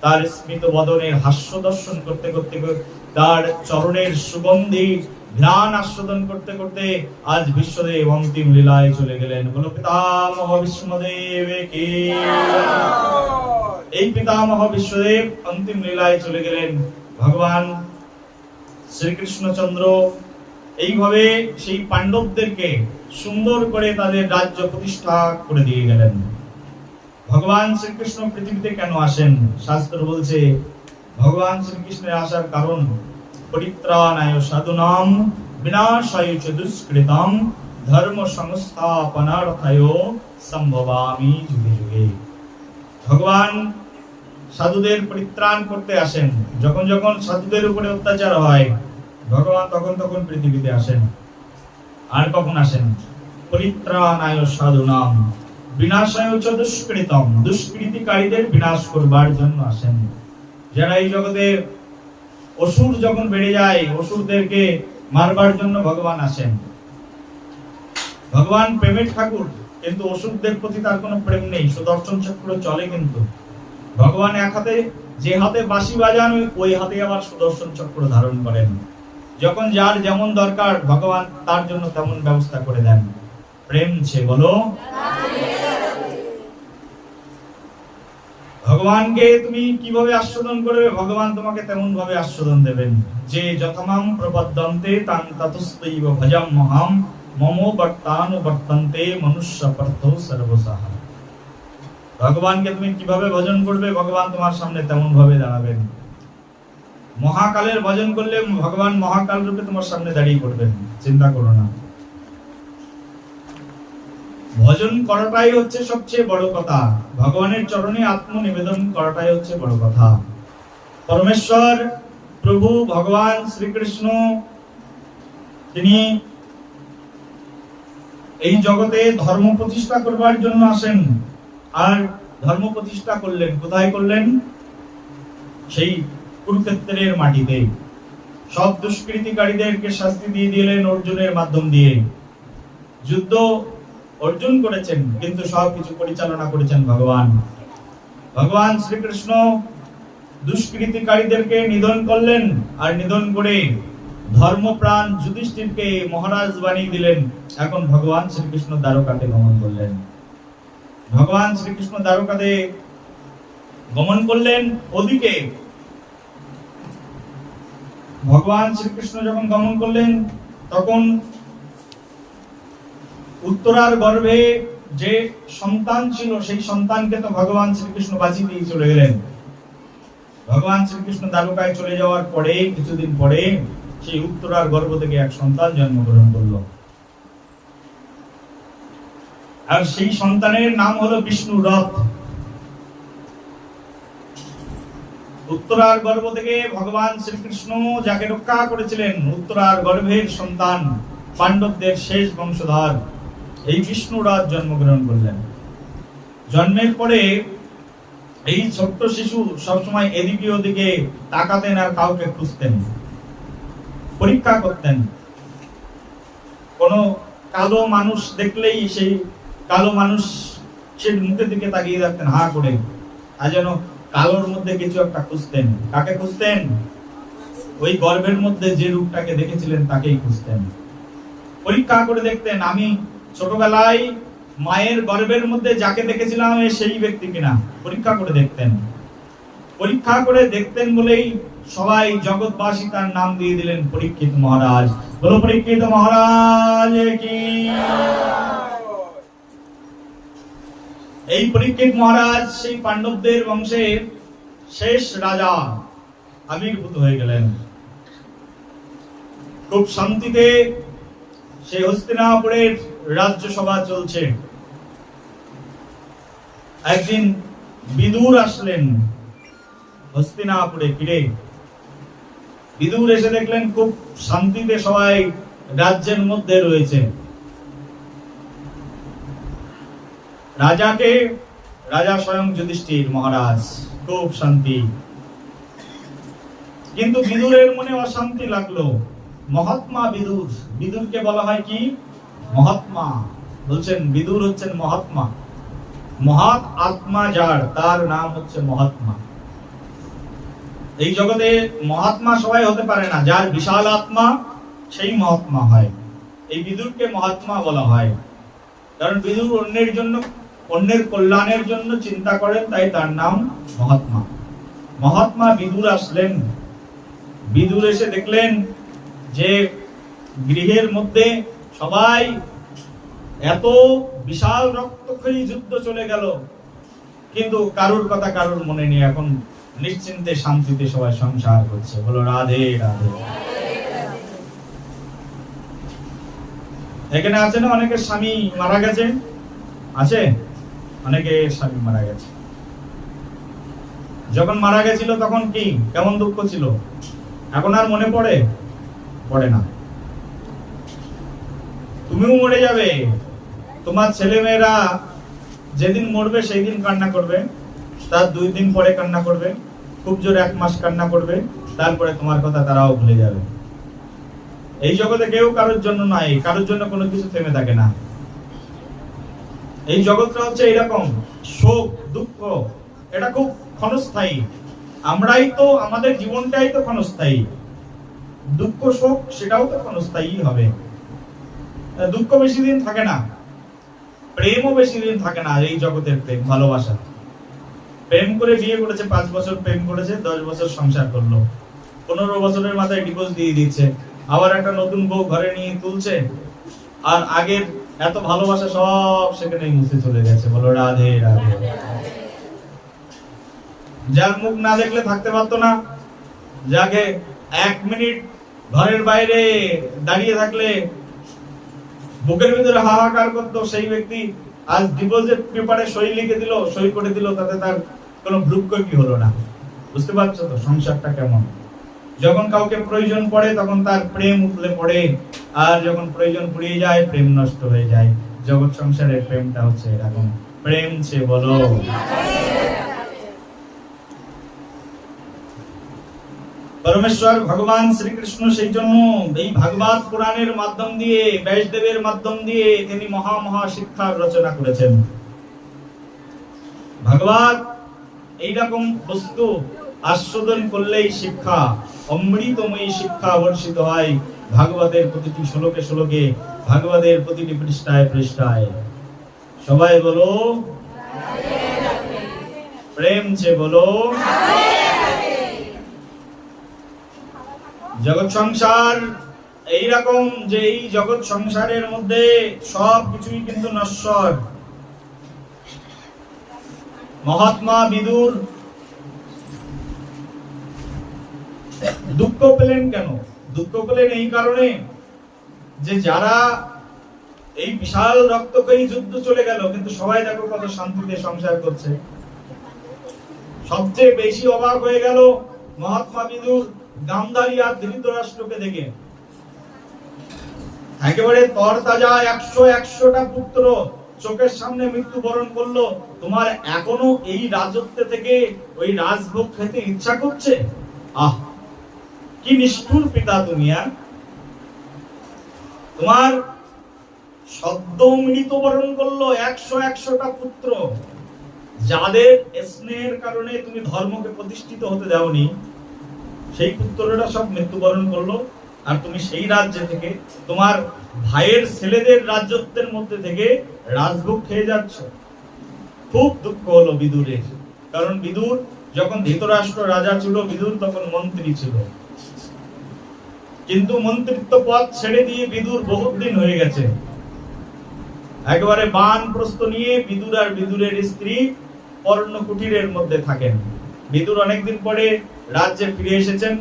তার স্মিত বদনের হাস্য দর্শন করতে করতে, তার চরণের সুগন্ধি ধ্যান আস্বাদন করতে করতে আজ বিশ্বদেব অন্তিম লীলায় চলে গেলেন। বলো পিতামহ বিষ্ণুদেব কি। এই পিতামহ বিশ্বদেব অন্তিম লীলায় চলে গেলেন। ভগবান শ্রীকৃষ্ণচন্দ্র এইভাবে সেই পাণ্ডবদেরকে সুন্দর করে তাদের রাজ্য প্রতিষ্ঠা করে দিয়ে গেলেন। ভগবান শ্রীকৃষ্ণ পৃথিবীতে কেন আসেন? শাস্ত্র বলছে ভগবান শ্রীকৃষ্ণের আসার কারণ পরিত্রাণায় সাধুনাম বিনাশায় চ দুষ্কৃতাম ধর্ম সংস্থাপনার্থায় সম্ভবামি যুগে যুগে। ভগবান সাধুদের পরিত্রাণ করতে আসেন। যখন যখন সাধুদের উপরে অত্যাচার হয়, ভগবান তখন তখন পৃথিবীতে আসেন। আর কখন আসেন? পরিত্রাণায় সাধুনাম বিনাশায় চ দুষ্কৃতম, দুষ্কৃতিকারীদের বিনাশ করবার জন্য আসেন। যারা এই জগতে অসুর যখন বেড়ে যায়, অসুরদেরকে মারবার জন্য ভগবান আসেন। ভগবান প্রেমের ঠাকুর, কিন্তু অসুরদের প্রতি তার কোনো প্রেম নেই। সুদর্শন চক্র চলে, কিন্তু ভগবান এক হাতে, যে হাতে বাঁশি বাজান ওই হাতে আবার সুদর্শন চক্র ধারণ করেন। যখন যার যেমন দরকার ভগবান তার জন্য তেমন ব্যবস্থা করে দেন। প্রেম সে বলো। ভগবানকে তুমি কিভাবে আস্বাদন করবে, ভগবান তোমাকে তেমন ভাবে আস্বাদন দেবেন। যে যথমাম প্রপদ্যন্তে তাং ততস্তৈব ভজাম্যহম মমো বর্তানুবর্তন্তে মনুষ্য পার্থ সর্বসাহ। ভগবানকে তুমি কিভাবে ভজন করবে, ভগবান তোমার সামনে তেমন ভাবে দাঁড়াবেন। মহাকালের ভজন করলে ভগবান মহাকাল রূপে তোমার সামনে দাঁড়িয়ে পড়বেন, চিন্তা করো না। ভজন করাটাই হচ্ছে সবচেয়ে বড় কথা। ভগবানের চরণে আত্মনিবেদন করাটাই হচ্ছে বড় কথা। পরমেশ্বর প্রভু ভগবান শ্রীকৃষ্ণ তিনি এই জগতে ধর্ম প্রতিষ্ঠা করবার জন্য আসেন। আর ধর্ম প্রতিষ্ঠা করলেন কোথায়? করলেন সেই কুরুক্ষেত্রের মাটিতে। সব দুষ্কৃতিকারীদেরকে শাস্তি দিয়ে দিলেন অর্জুনের মাধ্যম দিয়ে। যুদ্ধ অর্জুন করেছেন, কিন্তু সবকিছু পরিচালনা করেছেন ভগবান। ভগবান শ্রীকৃষ্ণ দুষ্কৃতিকারীদেরকে নিধন করলেন, আর নিধন করে ধর্মপ্রাণ যুধিষ্ঠিরকে মহারাজ বানিয়ে দিলেন। এখন ভগবান শ্রীকৃষ্ণ দ্বারকাতে গমন করলেন। ভগবান শ্রীকৃষ্ণ দ্বারকাতে গমন করলেন। ওদিকে ভগবান শ্রীকৃষ্ণ যখন গমন করলেন, তখন উত্তরার গর্ভে যে সন্তান ছিল, সেই সন্তানকে তো ভগবান শ্রীকৃষ্ণ বাঁচিয়ে দিয়ে চলে গেলেন। ভগবান শ্রীকৃষ্ণ দ্বারকায় চলে যাওয়ার পরে কিছুদিন পরে সেই উত্তরার গর্ভ থেকে এক সন্তান জন্মগ্রহণ করলো। আর সেই সন্তানের নাম হলো বিষ্ণু রথ। উত্তরার গর্ভ থেকে ভগবান শ্রীকৃষ্ণ যাকে রক্ষা করেছিলেন, উত্তরার গর্ভের সন্তান, পাণ্ডবদের শেষ বংশধর এই বিষ্ণুরাজ জন্মগ্রহণ করলেন। জন্মের পরে এই ছোট্ট শিশু সবসময় এদিকে ওদিকে তাকাতেন আর কাউকে খুঁজতেন, পরীক্ষা করতেন। কোন কালো মানুষ দেখলেই সেই কালো মানুষ সে মুখের দিকে তাকিয়ে থাকতেন হা করে, আর যেন কালোর মধ্যে কিছু একটা খুঁজতেন। কাকে খুঁজতেন? ওই গর্ভের মধ্যে যে রূপটাকে দেখেছিলেন তাকেই খুঁজতেন, পরীক্ষা করে দেখতেন আমি ছোটবেলায় মায়ের গর্ভের মধ্যে যাকে দেখেছিলাম সেই ব্যক্তি কিনা, পরীক্ষা করে দেখতেন। পরীক্ষা করে দেখতেন বলেই সবাই জগৎবাসী তার নাম দিয়ে দিলেন পরীক্ষিত মহারাজ। বলো পরীক্ষিত মহারাজ কি। এই পরীক্ষিত মহারাজ সেই পাণ্ডবদের বংশের শেষ রাজা আবির্ভূত হয়ে গেলেন। খুব শান্তিতে সেই হস্তিনাপুরের রাজ্যসভা চলছে। একদিন বিদুর আসলেন হস্তিনাপুরে ফিরে। বিদুর এসে দেখলেন খুব শান্তিতে সবাই রাজ্যের মধ্যে রয়েছে। রাজা স্বয়ং যুধিষ্ঠির মহারাজ, খুব শান্তি। কিন্তু বিদুরের মনে অশান্তি লাগলো। মহাত্মা বিদুর, বিদুরকে বলা হয় কি? মহাত্মা। বলছেন বিদুর হচ্ছেন মহাত্মা। মহাত আত্মা যার, তার নাম হচ্ছে মহাত্মা। এই জগতে মহাত্মা সবাই হতে পারে না, যার বিশাল আত্মা সেই মহাত্মা হয়। এই বিদুরকে মহাত্মা বলা হয়, কারণ বিদুর অন্যের জন্য, অন্যের কল্যাণের জন্য চিন্তা করেন, তাই তার নাম মহাত্মা। মহাত্মা বিদুর আসলেন। বিদুর এসে দেখলেন যে গৃহের মধ্যে সবাই এত বিশাল রক্তক্ষয়ী যুদ্ধ চলে গেল, কিন্তু কারুর কথা কারুর মনে নেই। এখন নিশ্চিন্তে শান্তিতে সবাই সংসার করছে। বলো রাধে রাধে। এখানে আছে না অনেকের স্বামী মারা গেছে, আছে অনেকে স্বামী মারা গেছে। যখন মারা গেছিল তখন কি কেমন দুঃখ ছিল, এখন আর মনে পড়ে? পড়ে না। তুমিও মরে যাবে, তোমার ছেলে মেয়েরা যেদিন মরবে সেই দিন কান্না করবে, তার 2 দিন পরে কান্না করবে, খুব জোর 1 মাস কান্না করবে, তারপরে তোমার কথা তারাও ভুলে যাবে। এই জগতে কেউ কারোর জন্য নাই, কারোর জন্য কোনো কিছু থেমে থাকে না। এই জগৎটা হচ্ছে এরকম, শোক দুঃখ এটা খুব ক্ষণস্থায়ী। আমরাই তো, আমাদের জীবনটাই তো ক্ষণস্থায়ী। দুঃখ শোক সেটাও তো ক্ষণস্থায়ী হবে। দুঃখ বেশি দিন থাকে না, প্রেমও বেশি দিন থাকে না। এই জগতের প্রেম, ভালোবাসা, প্রেম করে বিয়ে করেছে, 5 বছর প্রেম করেছে, 10 বছর সংসার করলো, 15 বছরের মাথায় ডিভোর্স দিয়ে দিচ্ছে, আবার একটা নতুন বউ ঘরে নিয়ে তুলছে, আর আগের এত ভালোবাসা সব সেখানেই মুছে চলে গেছে। বলো রাধে রাধে। যার মুখ না দেখলে থাকতে পারতো না, যাকে 1 মিনিট ঘরের বাইরে দাঁড়িয়ে থাকলে বুকের ভিতরে হাহাকার করতো, সেই ব্যক্তি আজ ডিভোর্সের পেপারে সই লিখে দিল, সই করে দিল, তাতে তার কোনো ভ্রুক্ষেপই হলো না। বুঝতে পারছো তো সংসারটা কেমন? যখন কাউকে প্রয়োজন পড়ে তখন তার প্রেম উঠলে পড়ে, আর যখন প্রয়োজন ফুরিয়ে যায় প্রেম নষ্ট হয়ে যায়। জগৎ সংসারের প্রেমটা হচ্ছে এরকম। প্রেম সে বলো। পরমেশ্বর ভগবান শ্রীকৃষ্ণ সেই জন্য এই ভাগবত পুরাণের মাধ্যম দিয়ে, ব্যাসদেবের মাধ্যম দিয়ে তিনি মহা মহা শিক্ষার রচনা করেছেন। ভাগবত এইরকম বস্তু আস্বাদন করলেই শিক্ষা, অমৃতময়ী শিক্ষা বর্ষিত হয় ভাগবতের প্রতিটি শ্লোকে শ্লোকে, ভাগবতের প্রতিটি পৃষ্ঠায় পৃষ্ঠায়। সবাই বলো প্রেম সে বলো। জগৎ সংসার এইরকম যে এই জগৎ সংসারের মধ্যে সব কিছুই কিন্তু নশ্বর। মহাত্মা বিদুর দুঃখ পেলেন কেন? দুঃখ পেলেন এই কারণে যে যারা এই বিশাল রক্তক্ষয়ী যুদ্ধ চলে গেল, কিন্তু সবাই দেখো কত শান্তিতে সংসার করছে। সবচেয়ে বেশি অবাক হয়ে গেল মহাত্মা বিদুর গান্ধারী আর ধৃতরাষ্ট্রকে দেখে। একেবারে তরতাজা 100টা পুত্র চোখের সামনে মৃত্যুবরণ করলো, তোমার এখনো এই রাজত্ব থেকে ওই রাজভোগ খেতে ইচ্ছা করছে? আহ, কি নিষ্ঠুর পিতা তুমি! তোমার সদ্য মৃত্যুবরণ করলো 100টা পুত্র, যাদের স্নেহের কারণে তুমি ধর্মকে প্রতিষ্ঠিত হতে দাওনি, সেই পুত্ররা সব মৃত্যুবরণ করলো, আর তুমি সেই রাজ্য থেকে তোমার ভাইয়ের ছেলেদের রাজত্বের মধ্যে থেকে রাজভোগ খেয়ে যাচ্ছ। খুব দুঃখ হলো বিদুরের, কারণ বিদুর যখন ধৃতরাষ্ট্র রাজা ছিল, বিদুর তখন মন্ত্রী ছিল। কিন্তু মন্ত্রিত্ব পদ ছেড়ে দিয়ে বিদুর বহুত দিন হয়ে গেছে। একেবারে বানপ্রস্থ নিয়ে বিদুর আর বিদুরের স্ত্রী পর্ণকুটিরের মধ্যে থাকেন। বিদুর অনেকদিন পরে রাজ্যে ফিরে এসেছেন।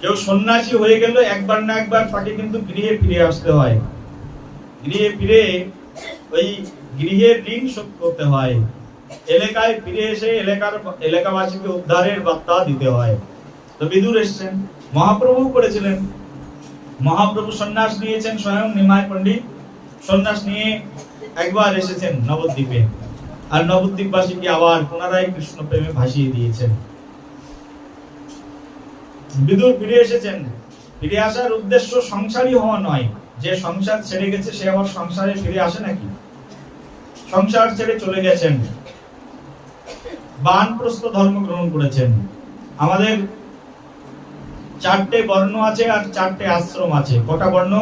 কেউ সন্ন্যাসী হয়ে গেল, একবার না একবার তাকে কিন্তু গৃহে ফিরে আসতে হয়। গৃহে ফিরে ওই গৃহের ঋণ শোধ করতে হয়। এলাকায় ফিরে এসে এলাকাবাসীকে উদ্ধারের বার্তা দিতে হয়। তো বিদুর এসেছেন, মহাপ্রভু করেছিলেন। মহাপ্রভু সন্ন্যাস নিয়েছেন, স্বয়ং নিমাই পণ্ডিত সন্ন্যাস নিয়ে একবার এসেছেন নবদ্বীপে, আর নবদ্বীপবাসীকে আবার পুনরায় কৃষ্ণ প্রেমে ভাসিয়ে দিয়েছেন। বিদুর ফিরে এসেছেন। ফিরে আসার উদ্দেশ্য সংসারী হওয়া নয়। যে সংসার ছেড়ে গেছে সে আবার সংসারে ফিরে আসে নাকি? সংসার ছেড়ে চলে গেছেন, বানপ্রস্থ ধর্ম গ্রহণ করেছেন। আমাদের 4টে বর্ণ আছে আর 4টে আশ্রম আছে। কটা বর্ণ?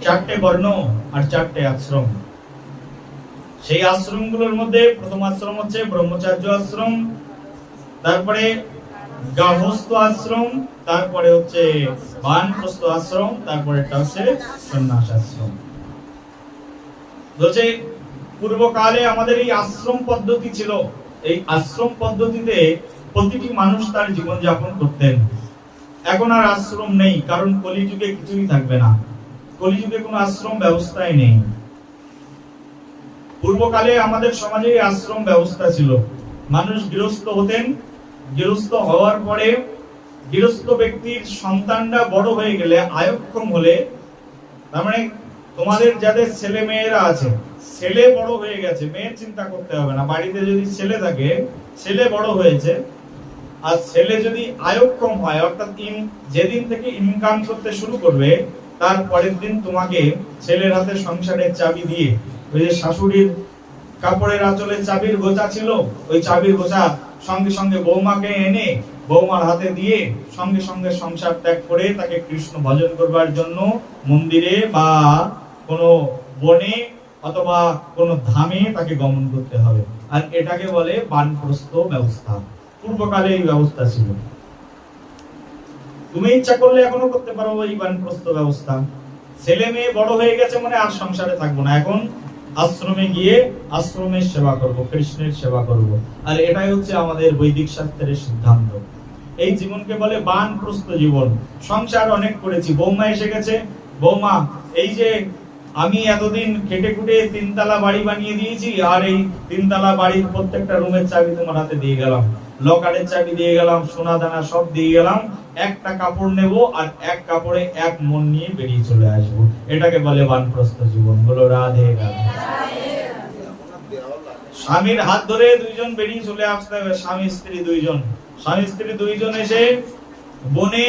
4টে বর্ণ আর 4টে আশ্রম। সেই আশ্রমগুলোর মধ্যে প্রথম আশ্রম হচ্ছে ব্রহ্মচার্য আশ্রম, তারপরে গার্হস্থ আশ্রম, তারপরে হচ্ছে বানপ্রস্থ আশ্রম, তারপরে এটা হচ্ছে সন্ন্যাস আশ্রম। বলছে পূর্বকালে আমাদের এই আশ্রম পদ্ধতি ছিল। এই আশ্রম পদ্ধতিতে প্রতিটি মানুষ তার জীবন যাপন করতেন। এখন আর আশ্রম নেই, কারণ কলিযুগে কিছুই থাকবে না। কলিযুগে কোনো আশ্রম ব্যবস্থাই নেই। পূর্বকালে আমাদের সমাজে আশ্রম ব্যবস্থা ছিল। মানুষ গৃহস্থ হতেন, গৃহস্থ হওয়ার পরে গৃহস্থ ব্যক্তির সন্তানরা বড় হয়ে গেলে, আয়ক্ষম হলে, তার মানে তোমাদের যাদের ছেলে মেয়েরা আছে, ছেলে বড় হয়ে গেছে, মেয়ের চিন্তা করতে হবে না। বাড়িতে যদি ছেলে থাকে, ছেলে বড় হয়েছে, আর ছেলে যদি আয়ক্ষম হয়, অর্থাৎ যেদিন থেকে ইনকাম করতে শুরু করবে, তার পরের দিন তোমাকে ছেলের হাতে সংসারের চাবি দিয়ে, ওই যে শাশুড়ির কাপড়ের আঁচলে চাবির গোছা ছিল, ওই চাবির গোছা সঙ্গে সঙ্গে বৌমাকে এনে বৌমার হাতে দিয়ে সঙ্গে সঙ্গে সংসার ত্যাগ করে তাকে কৃষ্ণ ভজন করবার জন্য মন্দিরে বা কোনো বনে অথবা কোনো ধামে তাকে গমন করতে হবে। আর এটাকে বলে বানপ্রস্থ ব্যবস্থা। পূর্বকালে এই ব্যবস্থা ছিল। তুমি ইচ্ছা করলে এখনো করতে পারো এই বানপ্রস্থ ব্যবস্থা। ছেলে মেয়ে বড় হয়ে গেছে মানে আর সংসারে থাকবো না, এখন আশ্রমে গিয়ে আশ্রমের সেবা করব, কৃষ্ণের সেবা করব। আর এটাই হচ্ছে আমাদের বৈদিক শাস্ত্রের সিদ্ধান্ত। এই জীবনকে বলে বানপ্রস্থ জীবন। সংসার অনেক করেছি। বৌমা এসে গেছে, বৌমা এই যে আমি এতদিন খেটে খুটে 3তলা বাড়ি বানিয়ে দিয়েছি, আর এই 3তলা বাড়ির প্রত্যেকটা রুমের চাবি তোমার হাতে দিয়ে গেলাম, লকারের চাবি দিয়ে গেলাম, সোনা দানা সব দিয়ে গেলাম, একটা কাপড় নেব আর এক কাপড়ে এক মন নিয়ে বেরিয়ে চলে আসবো। এটাকে বলে বানপ্রস্থ জীবন। বলো রাধে রাধে। স্বামীর হাত ধরে দুইজন বেরিয়ে চলে আসতে হবে, স্বামী স্ত্রী দুইজন। স্বামী স্ত্রী দুইজন এসে বনে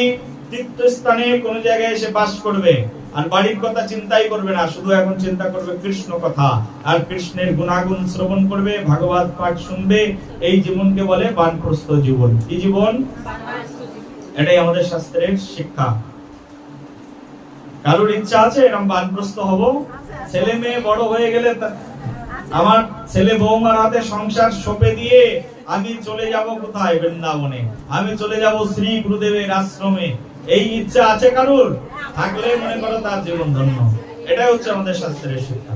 তীর্থস্থানে কোন জায়গায় এসে বাস করবে, আর বাড়ির কথা চিন্তাই করবে না, শুধু এখন চিন্তা করবে কৃষ্ণ কথা, আর কৃষ্ণের গুণাগুণ শ্রবণ করবে, ভাগবত পাঠ শুনবে। এই জীবনকে বলে বানপ্রস্থ জীবন। কি জীবন? এটাই আমাদের শাস্ত্রের শিক্ষা। কারোর ইচ্ছা আছে এরকম বানপ্রস্থ হব? ছেলে মেয়ে বড় হয়ে গেলে আমার ছেলে বৌমার হাতে সংসার সঁপে দিয়ে আমি চলে যাব কোথায়? বৃন্দাবনে। আমি চলে যাব শ্রী গুরুদেবের আশ্রমে। এই ইচ্ছা আছে কারোর? থাকলে মনে করো তার জীবন ধন্য। এটাই হচ্ছে আমাদের শাস্ত্রের শিক্ষা।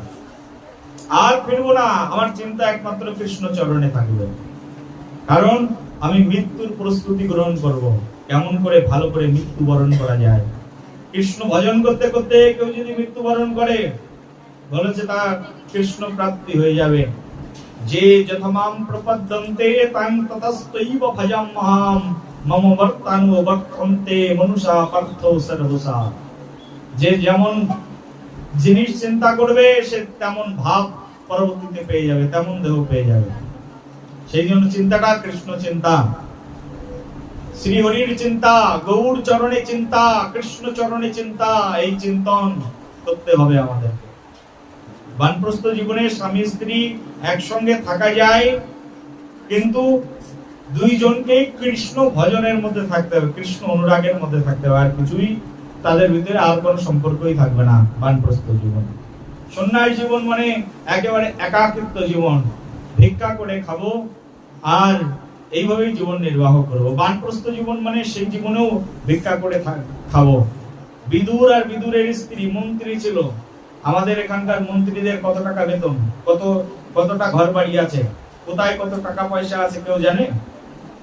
আর ফিরবো না, আমার চিন্তা একমাত্র কৃষ্ণ চরণে থাকবে। কারণ আমি মৃত্যুর প্রস্তুতি গ্রহণ করব, কেমন করে ভালো করে মৃত্যুবরণ করা যায়। কৃষ্ণ ভজন করতে করতে কেউ যদি মৃত্যুবরণ করে, বলেছে তার কৃষ্ণ প্রাপ্তি হয়ে যাবে। যে যথমাম প্রপদ্যন্তে তাং ততস্তৈব ভজাম্যহম মম বর্তানু বর্তন্তে মনুষা পার্থ সর্বসা। যে যেমন জিনিস চিন্তা করবে সে তেমন ভাব পরবর্তীতে পেয়ে যাবে, তেমন দেহ পেয়ে যাবে। সেই জন্য চিন্তাটা কৃষ্ণ চিন্তা, শ্রী হরির চিন্তা, গৌর চরণে চিন্তা, কৃষ্ণ চরণে চিন্তা, এই চিন্তন করতে হবে আমাদের। বানপ্রস্থ জীবনে স্বামী স্ত্রী একসঙ্গে থাকা যায়, কিন্তু দুইজনকে কৃষ্ণ ভজনের মধ্যে থাকতে হবে, কৃষ্ণ অনুরাগের মধ্যে থাকতে হবে, আর কিছুই তাদের ভিতরে আর কোনো সম্পর্কই থাকবে না। বানপ্রস্থ জীবন, সন্ন্যাস জীবন মানে একেবারে একাকিত্ব জীবন, ভিক্ষা করে খাবো আর এইভাবেই জীবন নির্বাহ করব। বানপ্রস্থ জীবন মানে সেই জীবনেও ভিক্ষা করে খাবো। বিদুর আর বিদুরের স্ত্রী মন্ত্রী ছিল। আমাদের এখানকার মন্ত্রীদের কত টাকা বেতন, কতটা ঘর বাড়ি আছে, কোথায় কত টাকা পয়সা আছে কেউ জানে?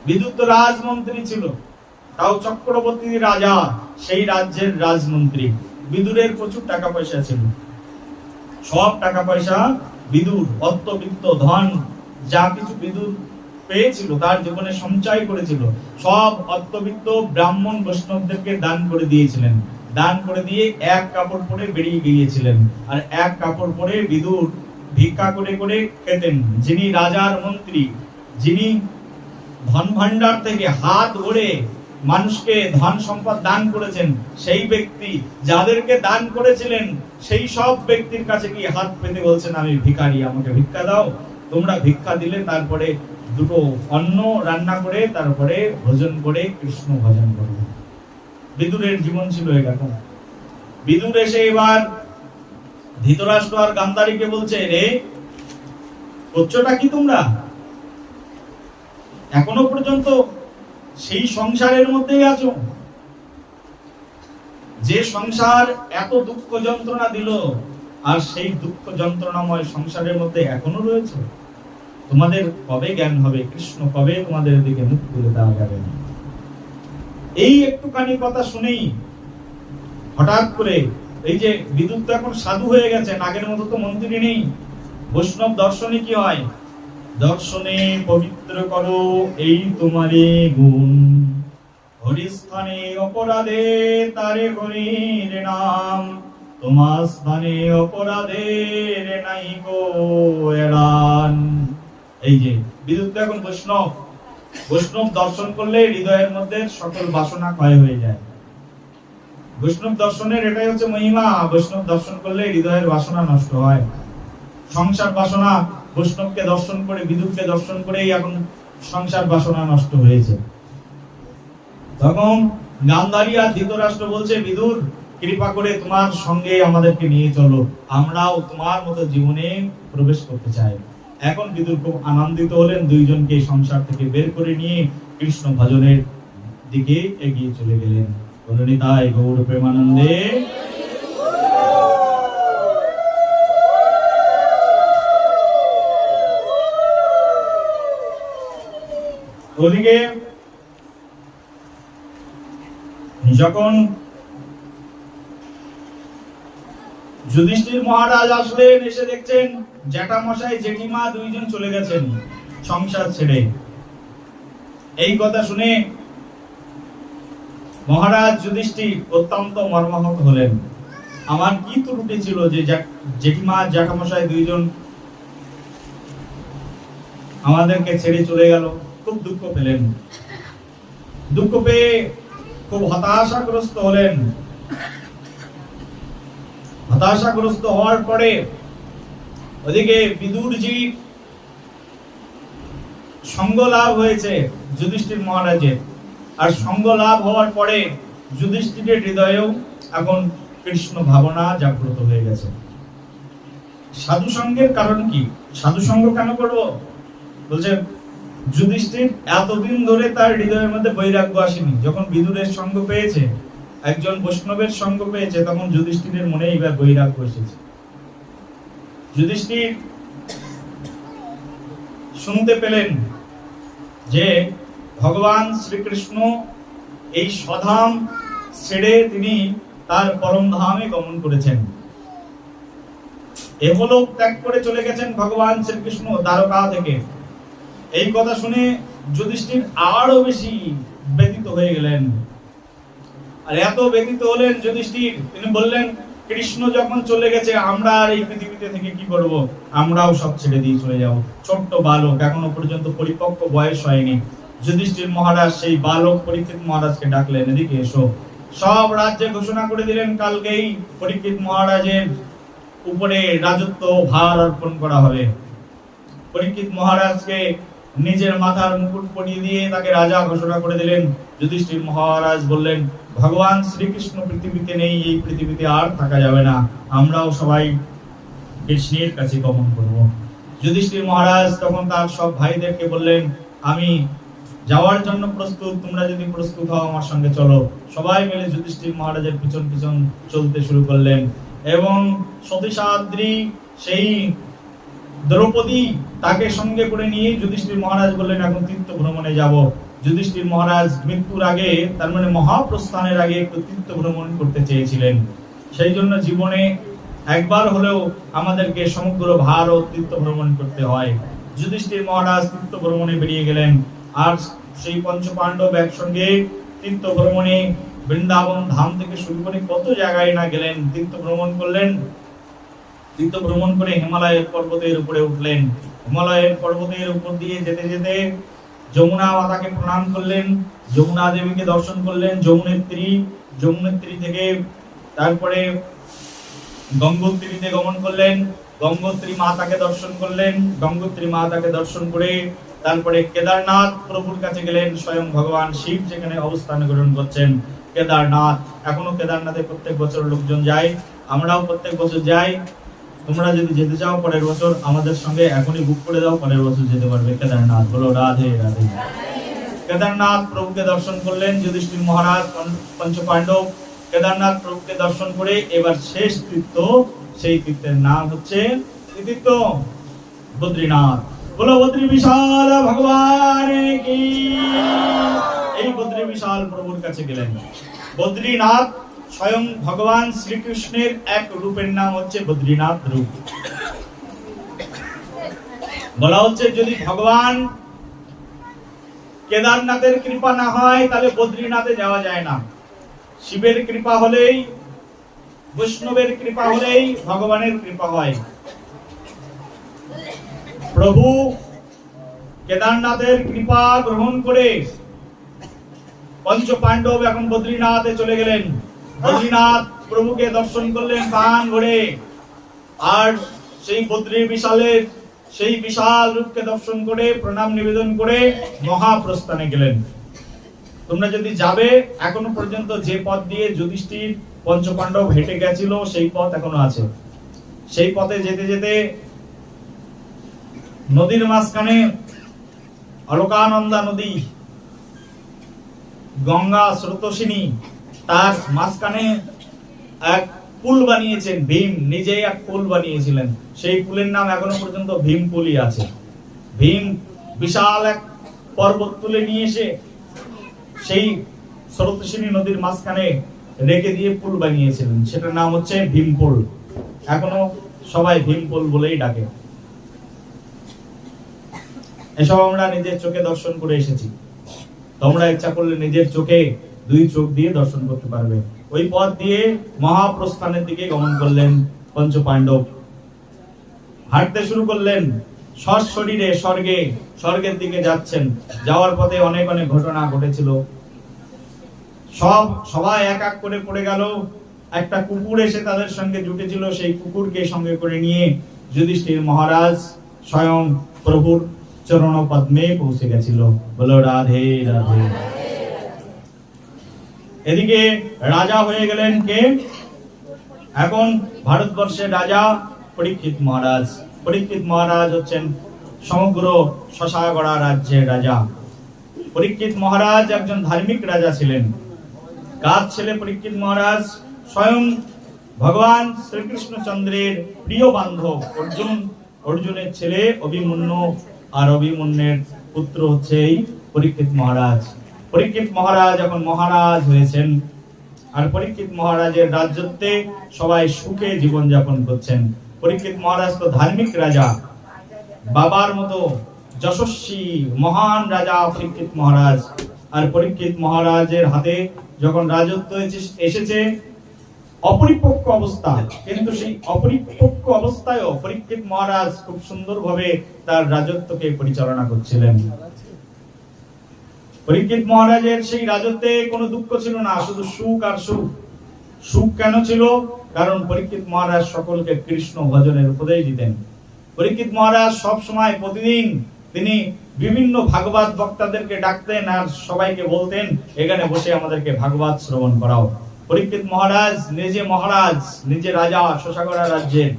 বিদুর তো রাজমন্ত্রী ছিল, তাও চক্রবর্তী রাজা, সেই রাজ্যের রাজমন্ত্রী। বিদুরের প্রচুর টাকা পয়সা ছিল, সব টাকা পয়সা বিদুর, অর্থবিত্ত ধন যা কিছু বিদুর পেয়েছিল তার জীবনে সঞ্চয় করেছিল, সব অর্থবিত্ত ব্রাহ্মণ বৈষ্ণবদেরকে দান করে দিয়েছিলেন। দান করে দিয়ে এক কাপড় পরে বেরিয়ে গিয়েছিলেন, আর এক কাপড় পরে বিদুর ভিক্ষা করে করে খেতেন। যিনি রাজার মন্ত্রী, যিনি ধন ভান্ডার থেকে হাত ভরে মানুষকে ধন সম্পদ দান করেছেন, সেই ব্যক্তি যাদেরকে দান করেছিলেন সেই সব ব্যক্তির কাছে গিয়ে হাত পেতে বলছেন, আমি ভিখারি, আমাকে ভিক্ষা দাও। তোমরা ভিক্ষা দিলে তারপরে দুটো অন্ন রান্না করে তারপরে ভোজন করে কৃষ্ণ ভজন করবে। বিদুরের জীবন ছিল এরকম। বিদুর এসে এবার ধৃতরাষ্ট্র আর গান্ধারীকে বলছে, রে করছোটা কি তোমরা? এখনো পর্যন্ত সেই সংসারের মধ্যেই আছো, যে সংসার এত দুঃখ যন্ত্রণা দিল, আর সেই দুঃখ যন্ত্রণাময় সংসারের মধ্যে এখনো রয়েছে। তোমাদের কবে জ্ঞান হবে? কৃষ্ণ কবে তোমাদের দিকে মুখ তুলে দেওয়া যাবে? এই একটুখানি কথা শুনেই হঠাৎ করে এই যে বিদুর তো এখন সাধু হয়ে গেছেন, আগের মতো তো মন্ত্রী নেই। বৈষ্ণব দর্শনে কি হয়? দর্শনে পবিত্র করো এই তোমারে গুণ, হরিস্থানে অপরাধে তারে হরির নাম, তোমার স্থানে অপরাধের নাই গো এড়ান। এই যে বিদুর তো এখন বৈষ্ণব, বৈষ্ণব দর্শন করলে হৃদয়ের মধ্যে সকল বাসনা ক্ষয় হয়ে যায়। বৈষ্ণব দর্শনের এটাই হচ্ছে মহিমা, বৈষ্ণব দর্শন করলে হৃদয়ের বাসনা নষ্ট হয়। সংসার বাসনা বৈষ্ণবকে দর্শন করে, বিদুরকে দর্শন করেই এখন সংসার বাসনা নষ্ট হয়েছে। তখন গান্ধারী আর ধৃতরাষ্ট্র বলছে, বিদুর কৃপা করে তোমার সঙ্গে আমাদেরকে নিয়ে চলো, আমরাও তোমার মতো জীবনে প্রবেশ করতে চাই। এখন বিদুর খুব আনন্দিত হলেন, দুইজনকে সংসার থেকে বের করে নিয়ে কৃষ্ণ ভজনের দিকে এগিয়ে চলে গেলেন। নিতাই গৌর প্রেমানন্দে। ওদিকে যখন যুধিষ্ঠির মহারাজ আসলেন, এসে দেখছেন জ্যাঠামশাই জেঠিমা দুইজন চলে গেছেন সংসার ছেড়ে। এই কথা শুনে মহারাজ যুধিষ্ঠির অত্যন্ত মর্মাহত হলেন। আমার কি ত্রুটি ছিল যে জেঠিমা জ্যাঠামশাই দুইজন আমাদেরকে ছেড়ে চলে গেল? খুব দুঃখ পেলেন। দুঃখ পেয়ে খুব হতাশাগ্রস্ত হলেন। হতাশাগ্রস্ত হওয়ার পরে ওদিকে বিদুরজি সঙ্গ লাভ হয়েছে যুধিষ্ঠির মহারাজের, আর সঙ্গ লাভ হওয়ার পরে যুধিষ্ঠিরের হৃদয়েও এখন কৃষ্ণ ভাবনা জাগ্রত হয়ে গেছে। সাধু সঙ্গের কারণ কি? সাধু সঙ্গ কেন করবো? বলছে যুধিষ্ঠির এতদিন ধরে তার হৃদয়ের মধ্যে বৈরাগ্য আসেনি। যখন বিদুরের সঙ্গ পেয়েছে, একজন বৈষ্ণবের সঙ্গ পেয়েছে, তখন যুধিষ্ঠিরের মনে এবার বৈরাগ্য এসেছে। যুধিষ্ঠির শুনতে পেলেন যে ভগবান শ্রীকৃষ্ণ এই স্বধাম ছেড়ে তিনি তার পরম ধামে গমন করেছেন। এহলোক ত্যাগ করে চলে গেছেন ভগবান শ্রীকৃষ্ণ দ্বারকা থেকে। এই কথা শুনে যুধিষ্ঠির আরো বেশি ব্যথিত হয়ে গেলেন। আর এত ব্যথিত হলেন যুধিষ্ঠির, তিনি বললেন, কৃষ্ণ যখন চলে গেছে, আমরা আর এই পৃথিবীতে থেকে কি করব? আমরাও সব ছেড়ে দিয়ে চলে যাব। ছোট্ট বালক, এখনো পর্যন্ত পরিপক্ক বয়স হয়নি। যুধিষ্ঠির মহারাজ সেই বালক পরীক্ষিত মহারাজকে ডাকলেন, এদিকে এসো। সব রাজ্যে ঘোষণা করে দিলেন, কালকেই পরীক্ষিত মহারাজের উপরে রাজত্ব ভার অর্পণ করা হবে। পরীক্ষিত মহারাজকে নিজের মাথার মুকুট পরিয়ে দিয়ে তাকে রাজা ঘোষণা করে দিলেন। যুধিষ্ঠির মহারাজ বললেন, ভগবান শ্রীকৃষ্ণ পৃথিবীতে নেই, এই পৃথিবীতে আর থাকা যাবে না, আমরাও সবাই কৃষ্ণের কাছে গমন করব। যুধিষ্ঠির মহারাজ তখন তার সব ভাইদেরকে বললেন, আমি যাওয়ার জন্য প্রস্তুত, তোমরা যদি প্রস্তুত হও আমার সঙ্গে চলো। সবাই মিলে যুধিষ্ঠির মহারাজের পিছন পিছন চলতে শুরু করলেন এবং সতীসাদ্রি সেই দ্রৌপদী তাকে সঙ্গে করে নিয়ে যুধিষ্ঠির মহারাজ বললেন, এখন তীর্থ ভ্রমণে যাব। যুধিষ্ঠির মহারাজ মৃত্যুর আগে, তার মানে মহাপ্রস্থানের আগে একটু তীর্থ ভ্রমণ করতে চেয়েছিলেন। সেই জন্য জীবনে একবার হলেও আমাদেরকে সমগ্র ভারত তীর্থ ভ্রমণ করতে হয়। যুধিষ্ঠির মহারাজ তীর্থ ভ্রমণে বেরিয়ে গেলেন। আর সেই পঞ্চপাণ্ডব একসঙ্গে তীর্থ ভ্রমণে বৃন্দাবন ধাম থেকে শুরু করে কত জায়গায় না গেলেন, তীর্থ ভ্রমণ করলেন। তীর্থ ভ্রমণ করে হিমালয়ের পর্বতের উপরে উঠলেন। হিমালয়ের পর্বতের উপর দিয়ে যেতে যেতে যমুনা মাতাকে প্রণাম করলেন, যমুনা দেবীকে দর্শন করলেন, যমুনেত্রী থেকে তারপরে গঙ্গোত্রীতে গমন করলেন, গঙ্গোত্রী মাতাকে দর্শন করলেন, গঙ্গোত্রী মাতাকে দর্শন করে তারপরে কেদারনাথ প্রভুর কাছে গেলেন। স্বয়ং ভগবান শিব যেখানে অবস্থান গ্রহণ করছেন, কেদারনাথ। এখনো কেদারনাথে প্রত্যেক বছর লোকজন যায়, আমরাও প্রত্যেক বছর যাই। তোমরা যদি যেতে চাও পরের বছর আমাদের সঙ্গে এখনই বুক করে দাও, পরের বছর যেতে পারবে কেদারনাথ। বলো রাধে রাধে। কেদারনাথ প্রভুকে দর্শন করলেন যুধিষ্ঠির মহারাজ, পঞ্চপাণ্ডব কেদারনাথ প্রভুকে দর্শন করে এবার শেষ তীর্থ, সেই তীর্থের নাম হচ্ছে তীর্থ বদ্রীনাথ। বলো বদ্রী বিশাল ভগবান কি। এই বদ্রী বিশাল প্রভুর কাছে গেলেন। বদ্রীনাথ স্বয়ং ভগবান শ্রীকৃষ্ণের এক রূপের নাম হচ্ছে বদ্রীনাথ রূপ। বলা হচ্ছে যদি ভগবান কেদারনাথের কৃপা না হয় তাহলে বদ্রীনাথে যাওয়া যায় না। শিবের কৃপা হলেই, বৈষ্ণবের কৃপা হলেই ভগবানের কৃপা হয়। প্রভু কেদারনাথের কৃপা গ্রহণ করে পঞ্চপাণ্ডব এখন বদ্রীনাথে চলে গেলেন। বদ্রীনাথ প্রভুকে দর্শন করলেন প্রাণ ভরে, আর সেই বদ্রী বিশালের সেই বিশাল রূপকে দর্শন করে প্রণাম নিবেদন করে মহাপ্রস্থানে গেলেন। তোমরা যদি যাবে, এখনো পর্যন্ত যে পথ দিয়ে যুধিষ্ঠির পঞ্চপাণ্ডব হেঁটে গেছিল সেই পথ এখনো আছে। সেই পথে যেতে যেতে নদীর মাঝখানে অলকানন্দা নদী, গঙ্গা স্রোতস্বিনী, তার মাঝখানে এক পুল বানিয়েছেন ভীম, নিজেই এক পুল বানিয়েছিলেন। সেই পুলের নাম এখনো পর্যন্ত ভীম পুলই আছে। ভীম বিশাল এক পর্বত তুলে নিয়ে এসে সেই স্রোতস্বিনী নদীর মাঝখানে রেখে দিয়ে পুল বানিয়েছিলেন, সেটার নাম হচ্ছে ভীমপুল। এখনো সবাই ভীমপুল বলেই ডাকে। এসব আমরা নিজের চোখে দর্শন করে এসেছি। তোমরা ইচ্ছা করলে নিজের চোখে দুই চোখ দিয়ে দর্শন করতে পারবে। ওই পথ দিয়ে মহাপ্রস্থানের দিকে গমন করলেন পঞ্চপাণ্ডব। হাঁটতে শুরু করলেন সশরীরে স্বর্গের দিকে যাচ্ছেন। যাওয়ার পথে অনেক অনেক ঘটনা ঘটেছিল। সবাই এক এক করে পড়ে গেল। একটা কুকুর এসে তাদের সঙ্গে জুটেছিল, সেই কুকুরকে সঙ্গে করে নিয়ে যুধিষ্ঠির মহারাজ স্বয়ং প্রভুর চরণ পদ্মে পৌঁছে গেছিল। বলো রাধে রাধে। এদিকে রাজা হয়ে গেলেন কে? এখন ভারতবর্ষের রাজা পরীক্ষিত মহারাজ। পরীক্ষিত মহারাজ হচ্ছেন সমগ্র শশাগড়া রাজ্যের রাজা। পরীক্ষিত মহারাজ একজন ধার্মিক রাজা ছিলেন। কার ছেলে পরীক্ষিত মহারাজ? স্বয়ং ভগবান শ্রীকৃষ্ণচন্দ্রের প্রিয় বান্ধব অর্জুন, অর্জুনের ছেলে অভিমন্যু, আর অভিমন্যুর পুত্র হচ্ছে এই পরীক্ষিত মহারাজ। পরীক্ষিত মহারাজ এখন মহারাজ হয়েছেন, আর পরীক্ষিত মহারাজের রাজ্যত্বে সবাই সুখে জীবন যাপন করছেন। পরীক্ষিত মহারাজ তো ধার্মিক রাজা, বাবার মতো যশস্বী মহান রাজা পরীক্ষিত মহারাজ। আর পরীক্ষিত মহারাজের হাতে যখন রাজত্ব এসেছে অপরিপক্ক অবস্থা, কিন্তু সেই অপরিপক্ক অবস্থায়ও পরীক্ষিত মহারাজ খুব সুন্দরভাবে তার রাজত্বকে পরিচালনা করছিলেন। পরীক্ষিত মহারাজের সেই রাজত্বে কোনো দুঃখ ছিল না, শুধু সুখ আর সুখ। সুখ কেন ছিল? কারণ পরীক্ষিত মহারাজ সকলকে কৃষ্ণ ভজনের উপদেশ দিতেন। পরীক্ষিত মহারাজ সব সময় প্রতিদিন তিনি বিভিন্ন ভাগবত বক্তাদেরকে ডাকতেন আর সবাইকে বলতেন এখানে বসে আমাদেরকে ভাগবত শ্রবণ করাও। পরীক্ষিত মহারাজ নিজে রাজা শশাগড়া রাজ্যের,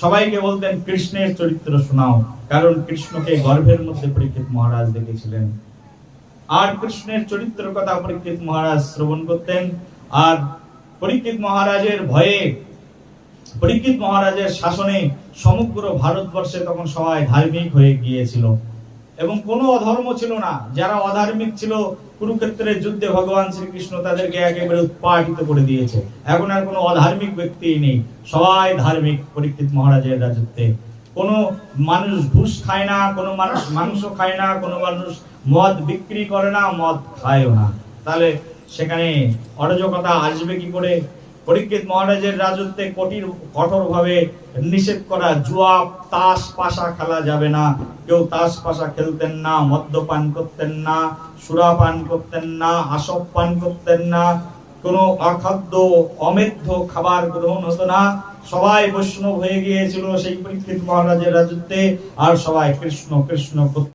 সবাইকে বলতেন কৃষ্ণের চরিত্র শোনাও, কারণ কৃষ্ণকে গর্ভের মধ্যে পরীক্ষিত মহারাজ দেখেছিলেন। আর কৃষ্ণের চরিত্রের কথা পরীক্ষিত মহারাজ শ্রবণ করতেন। আর পরীক্ষিত মহারাজের ভয়ে, পরীক্ষিত মহারাজের শাসনে সমগ্র ভারতবর্ষে তখন সবাই ধার্মিক হয়ে গিয়েছিল এবং কোনো অধর্ম ছিল না। যারা অধার্মিক ছিল কুরুক্ষেত্রের যুদ্ধে ভগবান শ্রীকৃষ্ণ তাদেরকে একেবারে উৎপাটিত করে দিয়েছে। এখন আর কোনো অধার্মিক ব্যক্তি নেই, সবাই ধার্মিক পরীক্ষিত মহারাজের রাজত্বে। কোনো মানুষ ঘুষ খায় না, কোনো মানুষ মাংস খায় না, কোনো মানুষ মদ বিক্রি করে না, মদ খায়ও না। তাহলে সেখানে অরাজকতা আসবে কি করে? পরীক্ষিত মহারাজের রাজত্বে কঠোরভাবে নিষেধ করা, জুয়া তাস পাশা খেলা যাবে না। কেউ তাস পাশা খেলতেন না, মদ্যপান করতেন না, সুরাপান করতেন না, আসব পান করতেন না, কোনো অখাদ্য অমেধ্য খাবার গ্রহণ হতো না। সবাই বৈষ্ণব হয়ে গিয়েছিল সেই পরীক্ষিত মহারাজের রাজত্বে, আর সবাই কৃষ্ণ কৃষ্ণ